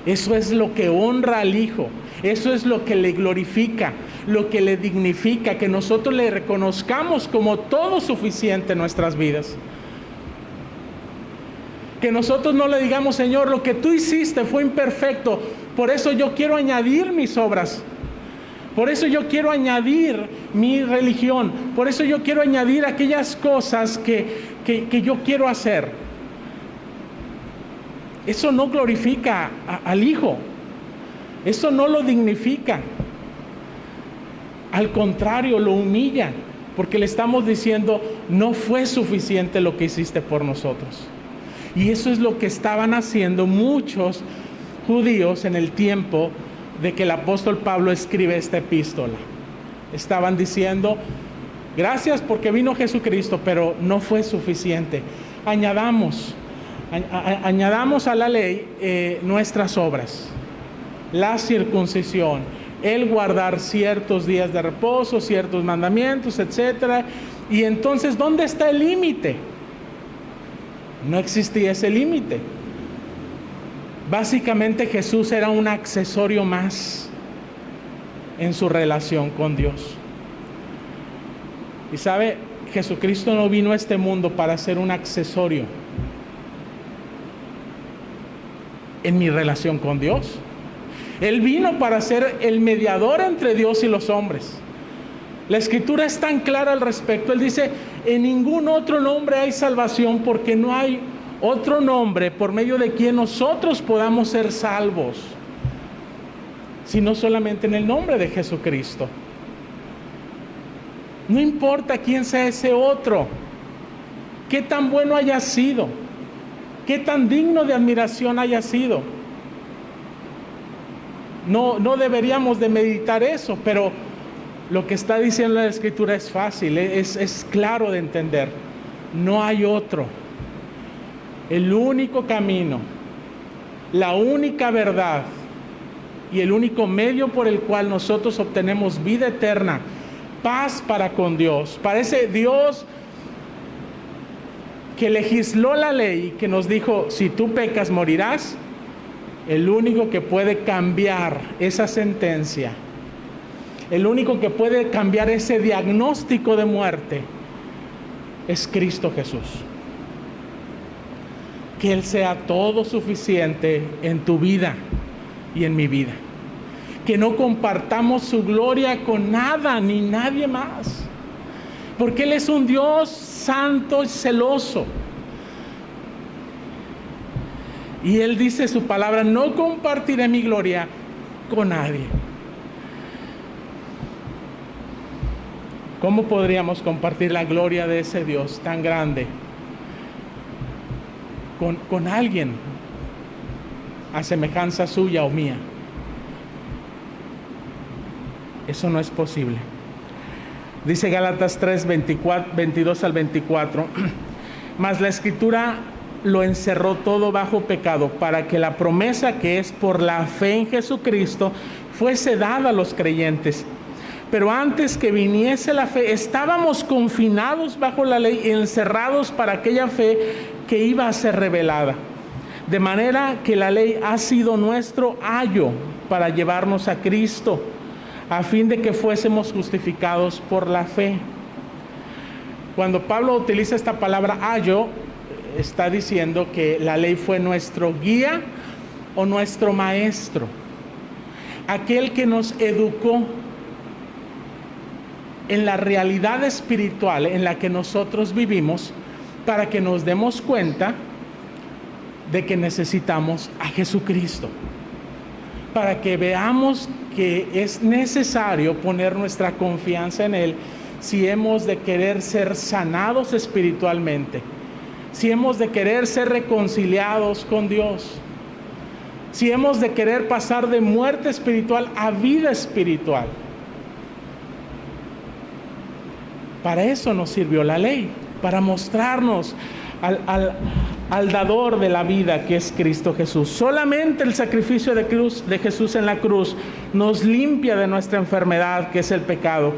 Eso es lo que honra al Hijo, eso es lo que le glorifica, lo que le dignifica, que nosotros le reconozcamos como todo suficiente en nuestras vidas. Que nosotros no le digamos: Señor, lo que tú hiciste fue imperfecto, por eso yo quiero añadir mis obras, por eso yo quiero añadir mi religión, por eso yo quiero añadir aquellas cosas que yo quiero hacer. Eso no glorifica al Hijo, eso no lo dignifica. Al contrario, lo humilla, porque le estamos diciendo: no fue suficiente lo que hiciste por nosotros. Y eso es lo que estaban haciendo muchos judíos en el tiempo de que el apóstol Pablo escribe esta epístola. Estaban diciendo: gracias porque vino Jesucristo, pero no fue suficiente. Añadamos a la ley nuestras obras, la circuncisión, el guardar ciertos días de reposo, ciertos mandamientos, etc. Y entonces, ¿dónde está el límite? No existía ese límite. Básicamente Jesús era un accesorio más en su relación con Dios. Y sabe, Jesucristo no vino a este mundo para ser un accesorio en mi relación con Dios. Él vino para ser el mediador entre Dios y los hombres. La Escritura es tan clara al respecto. Él dice, en ningún otro nombre hay salvación, porque no hay otro nombre por medio de quien nosotros podamos ser salvos, sino solamente en el nombre de Jesucristo. No importa quién sea ese otro, qué tan bueno haya sido, qué tan digno de admiración haya sido. No deberíamos de meditar eso, pero lo que está diciendo la Escritura es fácil, es claro de entender. No hay otro. El único camino, la única verdad y el único medio por el cual nosotros obtenemos vida eterna, paz para con Dios, para ese Dios que legisló la ley y que nos dijo, si tú pecas morirás. El único que puede cambiar esa sentencia, el único que puede cambiar ese diagnóstico de muerte, es Cristo Jesús. Que Él sea todo suficiente en tu vida y en mi vida. Que no compartamos su gloria con nada ni nadie más. Porque Él es un Dios santo y celoso. Y Él dice su palabra, no compartiré mi gloria con nadie. ¿Cómo podríamos compartir la gloria de ese Dios tan grande con alguien a semejanza suya o mía? Eso no es posible. Dice Gálatas 3, 22 al 24, mas la Escritura lo encerró todo bajo pecado, para que la promesa que es por la fe en Jesucristo fuese dada a los creyentes. Pero antes que viniese la fe, estábamos confinados bajo la ley, encerrados para aquella fe que iba a ser revelada. De manera que la ley ha sido nuestro ayo para llevarnos a Cristo, a fin de que fuésemos justificados por la fe. Cuando Pablo utiliza esta palabra ayo, está diciendo que la ley fue nuestro guía o nuestro maestro, aquel que nos educó en la realidad espiritual en la que nosotros vivimos, para que nos demos cuenta de que necesitamos a Jesucristo, para que veamos que es necesario poner nuestra confianza en Él si hemos de querer ser sanados espiritualmente, si hemos de querer ser reconciliados con Dios, si hemos de querer pasar de muerte espiritual a vida espiritual. Para eso nos sirvió la ley, para mostrarnos al dador de la vida, que es Cristo Jesús. Solamente el sacrificio de Jesús en la cruz nos limpia de nuestra enfermedad, que es el pecado,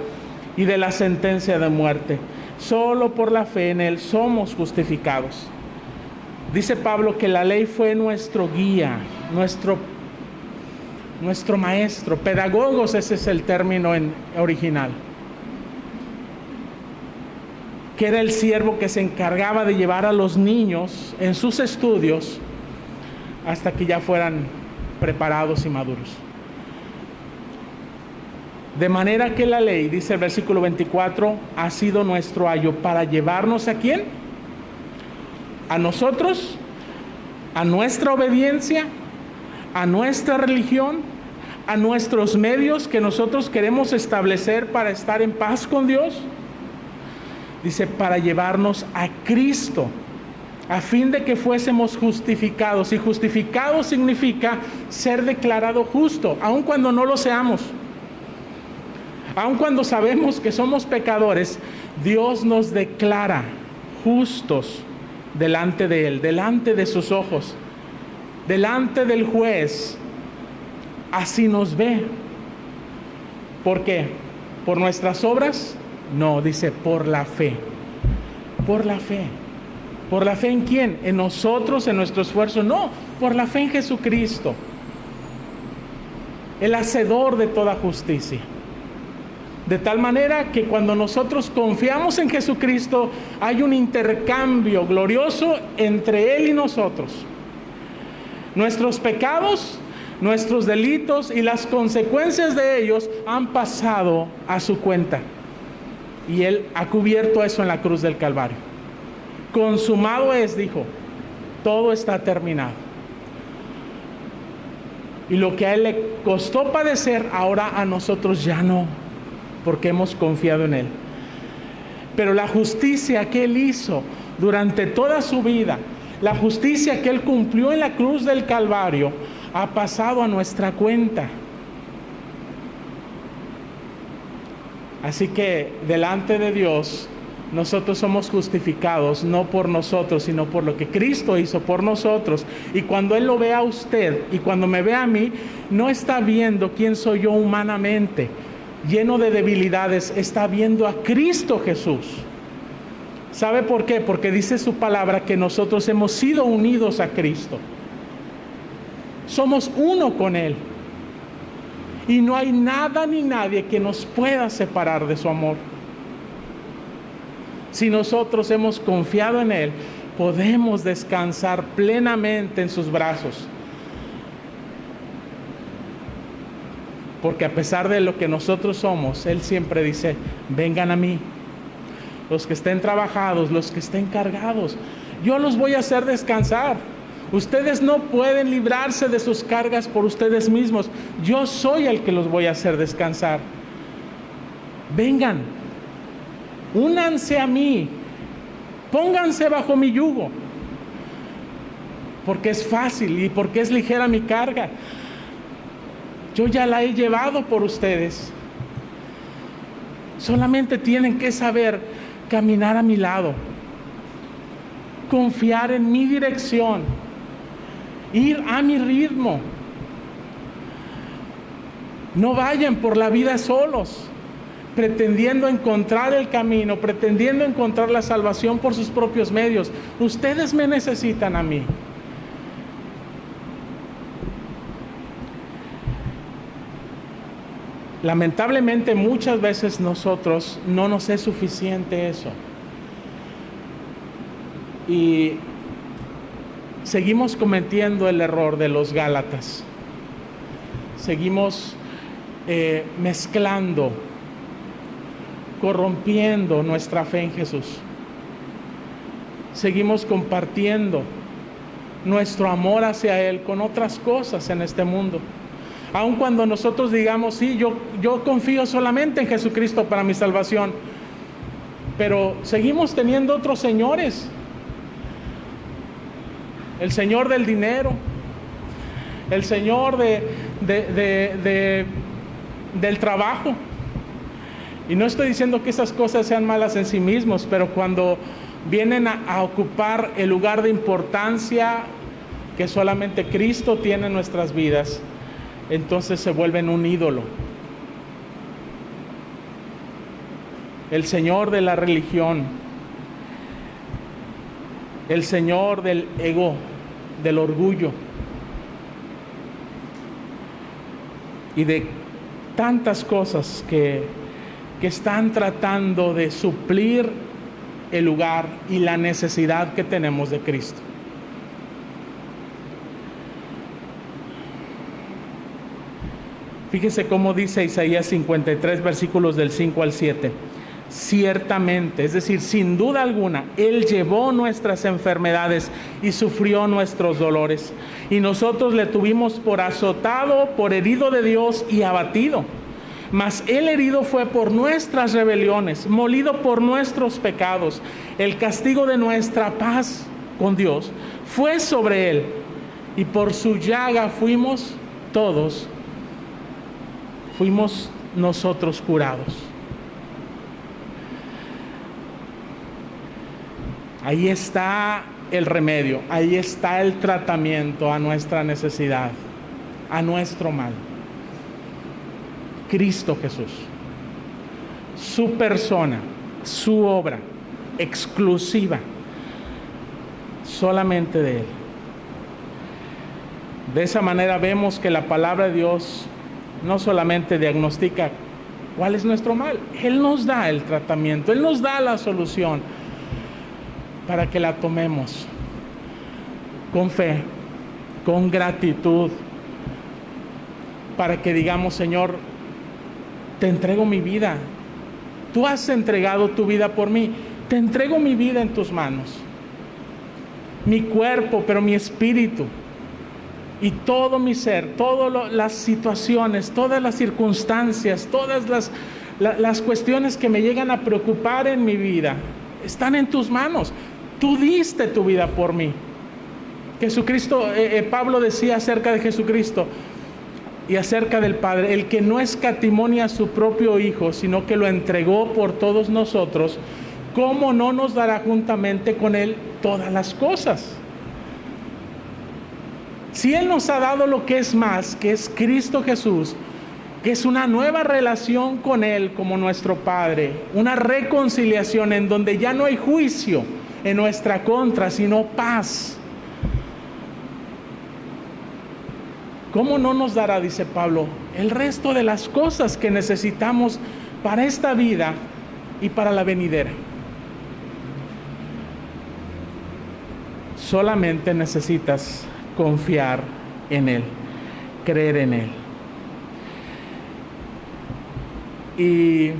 y de la sentencia de muerte. Solo por la fe en Él somos justificados. Dice Pablo que la ley fue nuestro guía, nuestro maestro. Pedagogos, ese es el término original. Que era el siervo que se encargaba de llevar a los niños en sus estudios hasta que ya fueran preparados y maduros. De manera que la ley, dice el versículo 24, ha sido nuestro ayo para llevarnos ¿a quién? A nosotros, a nuestra obediencia, a nuestra religión, a nuestros medios que nosotros queremos establecer para estar en paz con Dios. Dice, para llevarnos a Cristo, a fin de que fuésemos justificados. Y justificado significa ser declarado justo, aun cuando no lo seamos. Aun cuando sabemos que somos pecadores, Dios nos declara justos delante de Él, delante de sus ojos, delante del juez. Así nos ve. ¿Por qué? ¿Por nuestras obras? No, dice por la fe. Por la fe. ¿Por la fe en quién? ¿En nosotros, en nuestro esfuerzo? No, por la fe en Jesucristo, el hacedor de toda justicia. De tal manera que cuando nosotros confiamos en Jesucristo, hay un intercambio glorioso entre Él y nosotros. Nuestros pecados, nuestros delitos y las consecuencias de ellos han pasado a su cuenta. Y Él ha cubierto eso en la cruz del Calvario. Consumado es, dijo, todo está terminado. Y lo que a Él le costó padecer, ahora a nosotros ya no, porque hemos confiado en Él. Pero la justicia que Él hizo durante toda su vida, la justicia que Él cumplió en la cruz del Calvario, ha pasado a nuestra cuenta. Así que delante de Dios, nosotros somos justificados no por nosotros, sino por lo que Cristo hizo por nosotros. Y cuando Él lo ve a usted y cuando me ve a mí, no está viendo quién soy yo humanamente, lleno de debilidades, está viendo a Cristo Jesús. ¿Sabe por qué? Porque dice su palabra que nosotros hemos sido unidos a Cristo. Somos uno con Él. Y no hay nada ni nadie que nos pueda separar de su amor. Si nosotros hemos confiado en Él, podemos descansar plenamente en sus brazos. Porque a pesar de lo que nosotros somos, Él siempre dice, vengan a mí. Los que estén trabajados, los que estén cargados, yo los voy a hacer descansar. Ustedes no pueden librarse de sus cargas por ustedes mismos. Yo soy el que los voy a hacer descansar. Vengan, únanse a mí, pónganse bajo mi yugo, porque es fácil y porque es ligera mi carga. Yo ya la he llevado por ustedes. Solamente tienen que saber caminar a mi lado, confiar en mi dirección, ir a mi ritmo. No vayan por la vida solos, pretendiendo encontrar el camino, pretendiendo encontrar la salvación por sus propios medios. Ustedes me necesitan a mí. Lamentablemente muchas veces nosotros no nos es suficiente eso. Y seguimos cometiendo el error de los Gálatas. Seguimos mezclando, corrompiendo nuestra fe en Jesús. Seguimos compartiendo nuestro amor hacia Él con otras cosas en este mundo. Aun cuando nosotros digamos, sí, yo confío solamente en Jesucristo para mi salvación, pero seguimos teniendo otros señores. El señor del dinero, el señor del trabajo. Y no estoy diciendo que esas cosas sean malas en sí mismos, pero cuando vienen a ocupar el lugar de importancia que solamente Cristo tiene en nuestras vidas, entonces se vuelven un ídolo. El señor de la religión, el señor del ego, del orgullo y de tantas cosas que están tratando de suplir el lugar y la necesidad que tenemos de Cristo. Fíjese cómo dice Isaías 53, versículos del 5 al 7. Ciertamente, es decir, sin duda alguna, Él llevó nuestras enfermedades y sufrió nuestros dolores. Y nosotros le tuvimos por azotado, por herido de Dios y abatido. Mas Él herido fue por nuestras rebeliones, molido por nuestros pecados. El castigo de nuestra paz con Dios fue sobre Él. Y por su llaga fuimos nosotros curados. Ahí está el remedio, ahí está el tratamiento a nuestra necesidad, a nuestro mal. Cristo Jesús. Su persona, su obra, exclusiva, solamente de Él. De esa manera vemos que la palabra de Dios no solamente diagnostica cuál es nuestro mal, Él nos da el tratamiento, Él nos da la solución para que la tomemos con fe, con gratitud, para que digamos: Señor, te entrego mi vida, tú has entregado tu vida por mí, te entrego mi vida en tus manos, mi cuerpo, pero mi espíritu y todo mi ser, todas las situaciones, todas las circunstancias, todas las cuestiones que me llegan a preocupar en mi vida, están en tus manos. Tú diste tu vida por mí. Jesucristo, Pablo decía acerca de Jesucristo y acerca del Padre: el que no escatimó ni a su propio Hijo, sino que lo entregó por todos nosotros, ¿cómo no nos dará juntamente con Él todas las cosas? Si Él nos ha dado lo que es más, que es Cristo Jesús, que es una nueva relación con Él como nuestro Padre, una reconciliación en donde ya no hay juicio en nuestra contra, sino paz, ¿cómo no nos dará, dice Pablo, el resto de las cosas que necesitamos para esta vida y para la venidera? Solamente necesitas confiar en Él, creer en Él. Y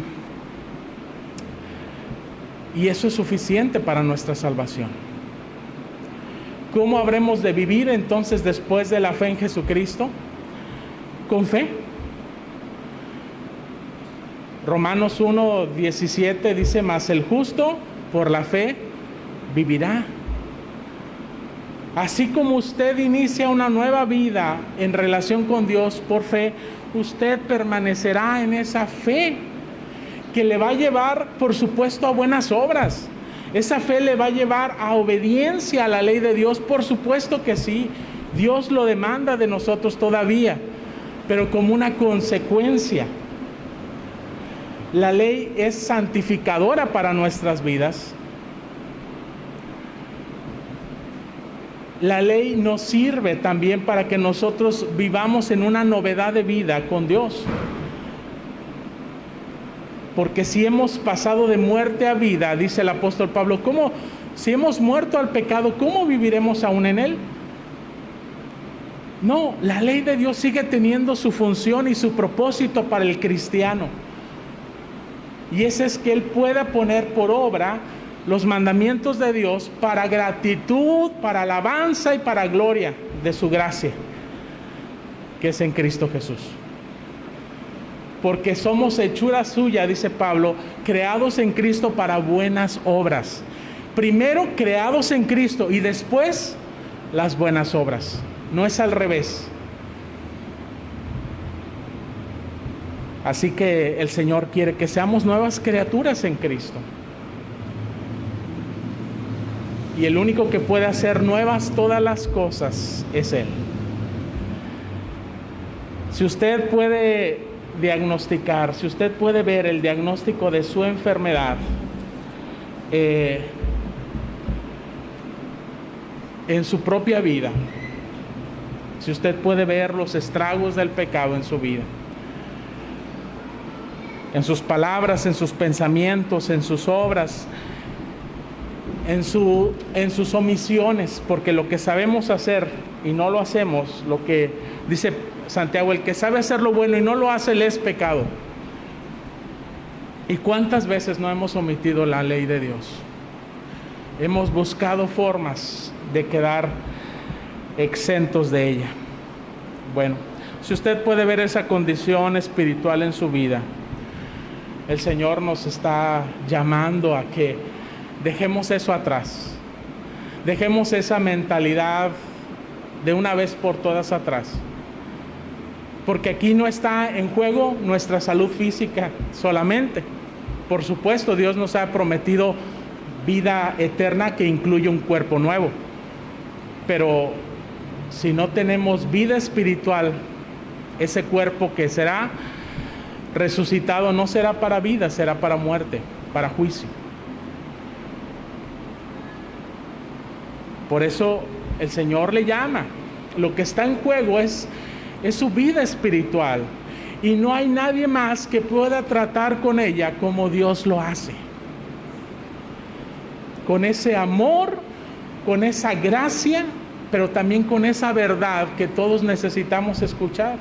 eso es suficiente para nuestra salvación. ¿Cómo habremos de vivir entonces después de la fe en Jesucristo? Con fe. Romanos 1:17 dice: mas el justo por la fe vivirá. Así como usted inicia una nueva vida en relación con Dios por fe, usted permanecerá en esa fe que le va a llevar, por supuesto, a buenas obras. Esa fe le va a llevar a obediencia a la ley de Dios, por supuesto que sí. Dios lo demanda de nosotros todavía, pero como una consecuencia. La ley es santificadora para nuestras vidas. La ley nos sirve también para que nosotros vivamos en una novedad de vida con Dios. Porque si hemos pasado de muerte a vida, dice el apóstol Pablo, ¿cómo? Si hemos muerto al pecado, ¿cómo viviremos aún en él? No, la ley de Dios sigue teniendo su función y su propósito para el cristiano. Y ese es que él pueda poner por obra los mandamientos de Dios para gratitud, para alabanza y para gloria de su gracia, que es en Cristo Jesús. Porque somos hechura suya, dice Pablo, creados en Cristo para buenas obras. Primero creados en Cristo y después las buenas obras. No es al revés. Así que el Señor quiere que seamos nuevas criaturas en Cristo. Y el único que puede hacer nuevas todas las cosas es Él. Si usted puede diagnosticar, si usted puede ver el diagnóstico de su enfermedad en su propia vida, si usted puede ver los estragos del pecado en su vida, en sus palabras, en sus pensamientos, en sus obras, en sus omisiones, porque lo que sabemos hacer y no lo hacemos, lo que dice Santiago, el que sabe hacer lo bueno y no lo hace, le es pecado. ¿Y cuántas veces no hemos omitido la ley de Dios? Hemos buscado formas de quedar exentos de ella. Bueno, si usted puede ver esa condición espiritual en su vida, el Señor nos está llamando a que dejemos eso atrás. Dejemos esa mentalidad de una vez por todas atrás. Porque aquí no está en juego nuestra salud física solamente. Por supuesto, Dios nos ha prometido vida eterna que incluye un cuerpo nuevo. Pero si no tenemos vida espiritual, ese cuerpo que será resucitado no será para vida, será para muerte, para juicio. Por eso el Señor le llama. Lo que está en juego es su vida espiritual. Y no hay nadie más que pueda tratar con ella como Dios lo hace. Con ese amor, con esa gracia, pero también con esa verdad que todos necesitamos escuchar.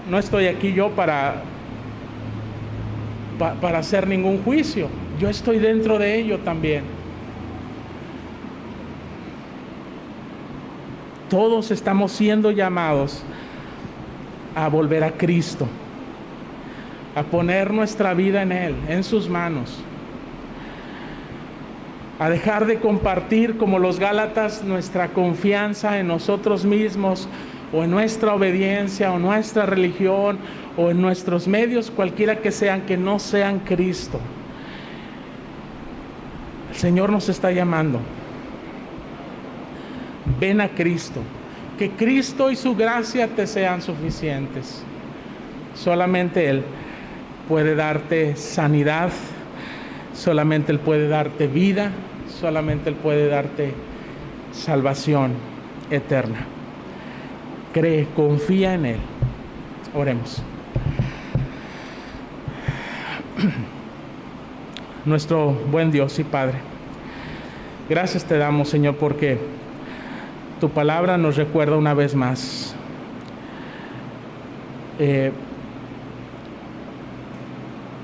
No estoy aquí yo para hacer ningún juicio. Yo estoy dentro de ello también. Todos estamos siendo llamados a volver a Cristo, a poner nuestra vida en Él, en sus manos, a dejar de compartir como los Gálatas nuestra confianza en nosotros mismos, o en nuestra obediencia, o nuestra religión, o en nuestros medios, cualquiera que sean, que no sean Cristo. El Señor nos está llamando. Ven a Cristo. Que Cristo y su gracia te sean suficientes. Solamente Él puede darte sanidad, solamente Él puede darte vida, solamente Él puede darte salvación eterna. Cree, confía en Él. Oremos. Nuestro buen Dios y Padre, gracias te damos, Señor, porque tu palabra nos recuerda una vez más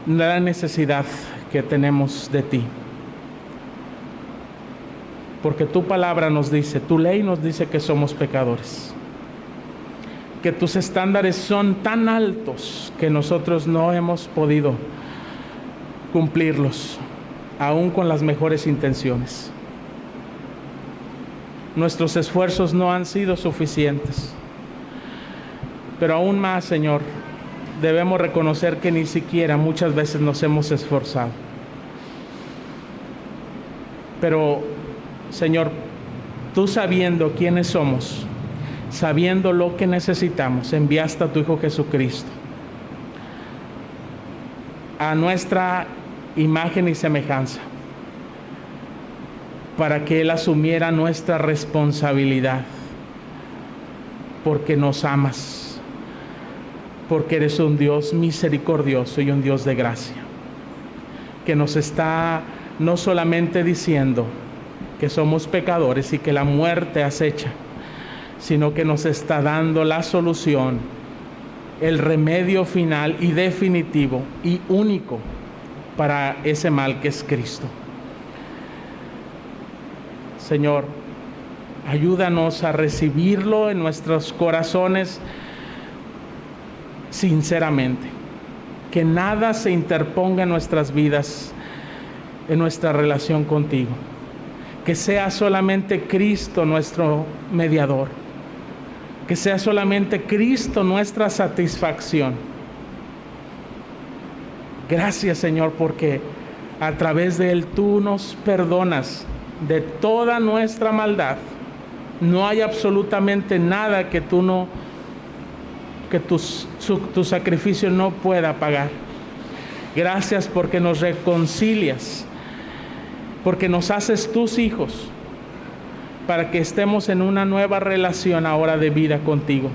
la necesidad que tenemos de ti. Porque tu palabra nos dice, tu ley nos dice que somos pecadores, que tus estándares son tan altos que nosotros no hemos podido cumplirlos, aún con las mejores intenciones. Nuestros esfuerzos no han sido suficientes. Pero aún más, Señor, debemos reconocer que ni siquiera muchas veces nos hemos esforzado. Pero, Señor, tú sabiendo quiénes somos, sabiendo lo que necesitamos, enviaste a tu Hijo Jesucristo a nuestra imagen y semejanza, para que Él asumiera nuestra responsabilidad, porque nos amas, porque eres un Dios misericordioso y un Dios de gracia, que nos está no solamente diciendo que somos pecadores y que la muerte acecha, sino que nos está dando la solución, el remedio final y definitivo y único para ese mal que es Cristo. Señor, ayúdanos a recibirlo en nuestros corazones sinceramente. Que nada se interponga en nuestras vidas, en nuestra relación contigo. Que sea solamente Cristo nuestro mediador. Que sea solamente Cristo nuestra satisfacción. Gracias, Señor, porque a través de Él tú nos perdonas de toda nuestra maldad. No hay absolutamente nada que tu sacrificio no pueda pagar. Gracias porque nos reconcilias, porque nos haces tus hijos, para que estemos en una nueva relación ahora de vida contigo,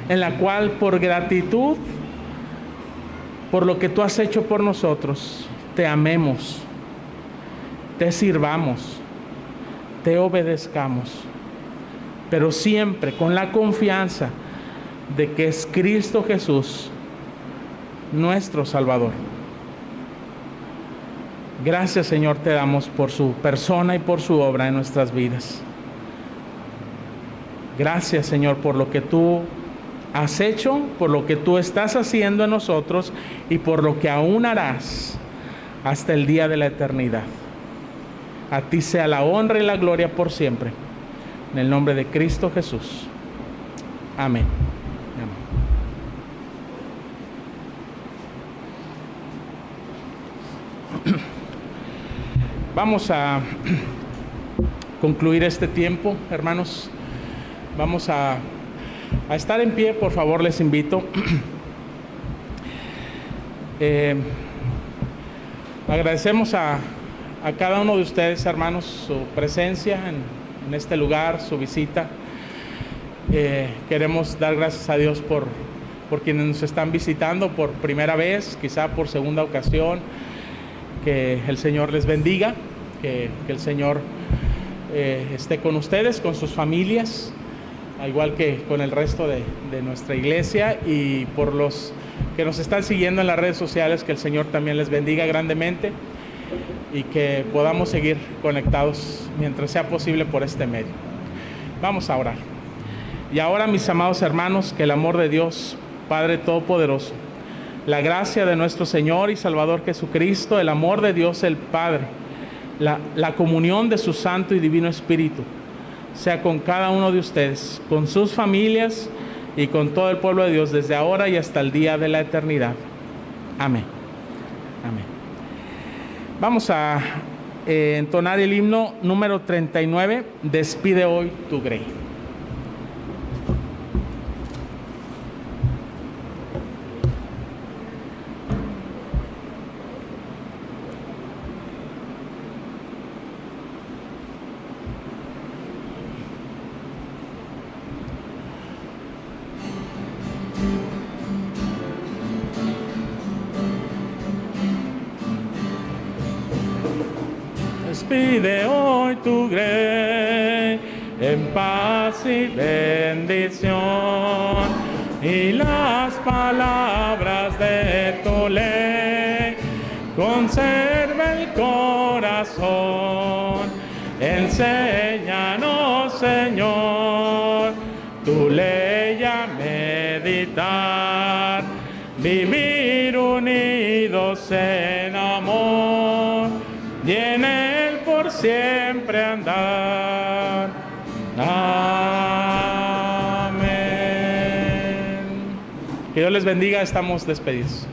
en la cual por gratitud, por lo que tú has hecho por nosotros, te amemos, te sirvamos, te obedezcamos, pero siempre con la confianza de que es Cristo Jesús nuestro Salvador. Gracias, Señor, te damos por su persona y por su obra en nuestras vidas. Gracias, Señor, por lo que tú has hecho, por lo que tú estás haciendo en nosotros y por lo que aún harás hasta el día de la eternidad. A ti sea la honra y la gloria por siempre. En el nombre de Cristo Jesús. Amén. Vamos a concluir este tiempo, hermanos. Vamos a estar en pie, por favor, les invito. Agradecemos a cada uno de ustedes, hermanos, su presencia en este lugar, su visita. Queremos dar gracias a Dios por quienes nos están visitando por primera vez, quizá por segunda ocasión. Que el Señor les bendiga, que el Señor esté con ustedes, con sus familias, al igual que con el resto de nuestra iglesia, y por los que nos están siguiendo en las redes sociales, que el Señor también les bendiga grandemente y que podamos seguir conectados mientras sea posible por este medio. Vamos a orar. Y ahora, mis amados hermanos, que el amor de Dios, Padre Todopoderoso, la gracia de nuestro Señor y Salvador Jesucristo, el amor de Dios el Padre, la comunión de su Santo y Divino Espíritu, sea con cada uno de ustedes, con sus familias y con todo el pueblo de Dios, desde ahora y hasta el día de la eternidad. Amén. Amén. Vamos a entonar el himno número 39, Despide hoy tu grey. Despide hoy tu grey en paz y bendición, y las palabras de tu ley conserva el corazón. Enséñanos, Señor, tu ley a meditar, vivir unidos en amor y en él por siempre andar. Amén. Que Dios les bendiga, estamos despedidos.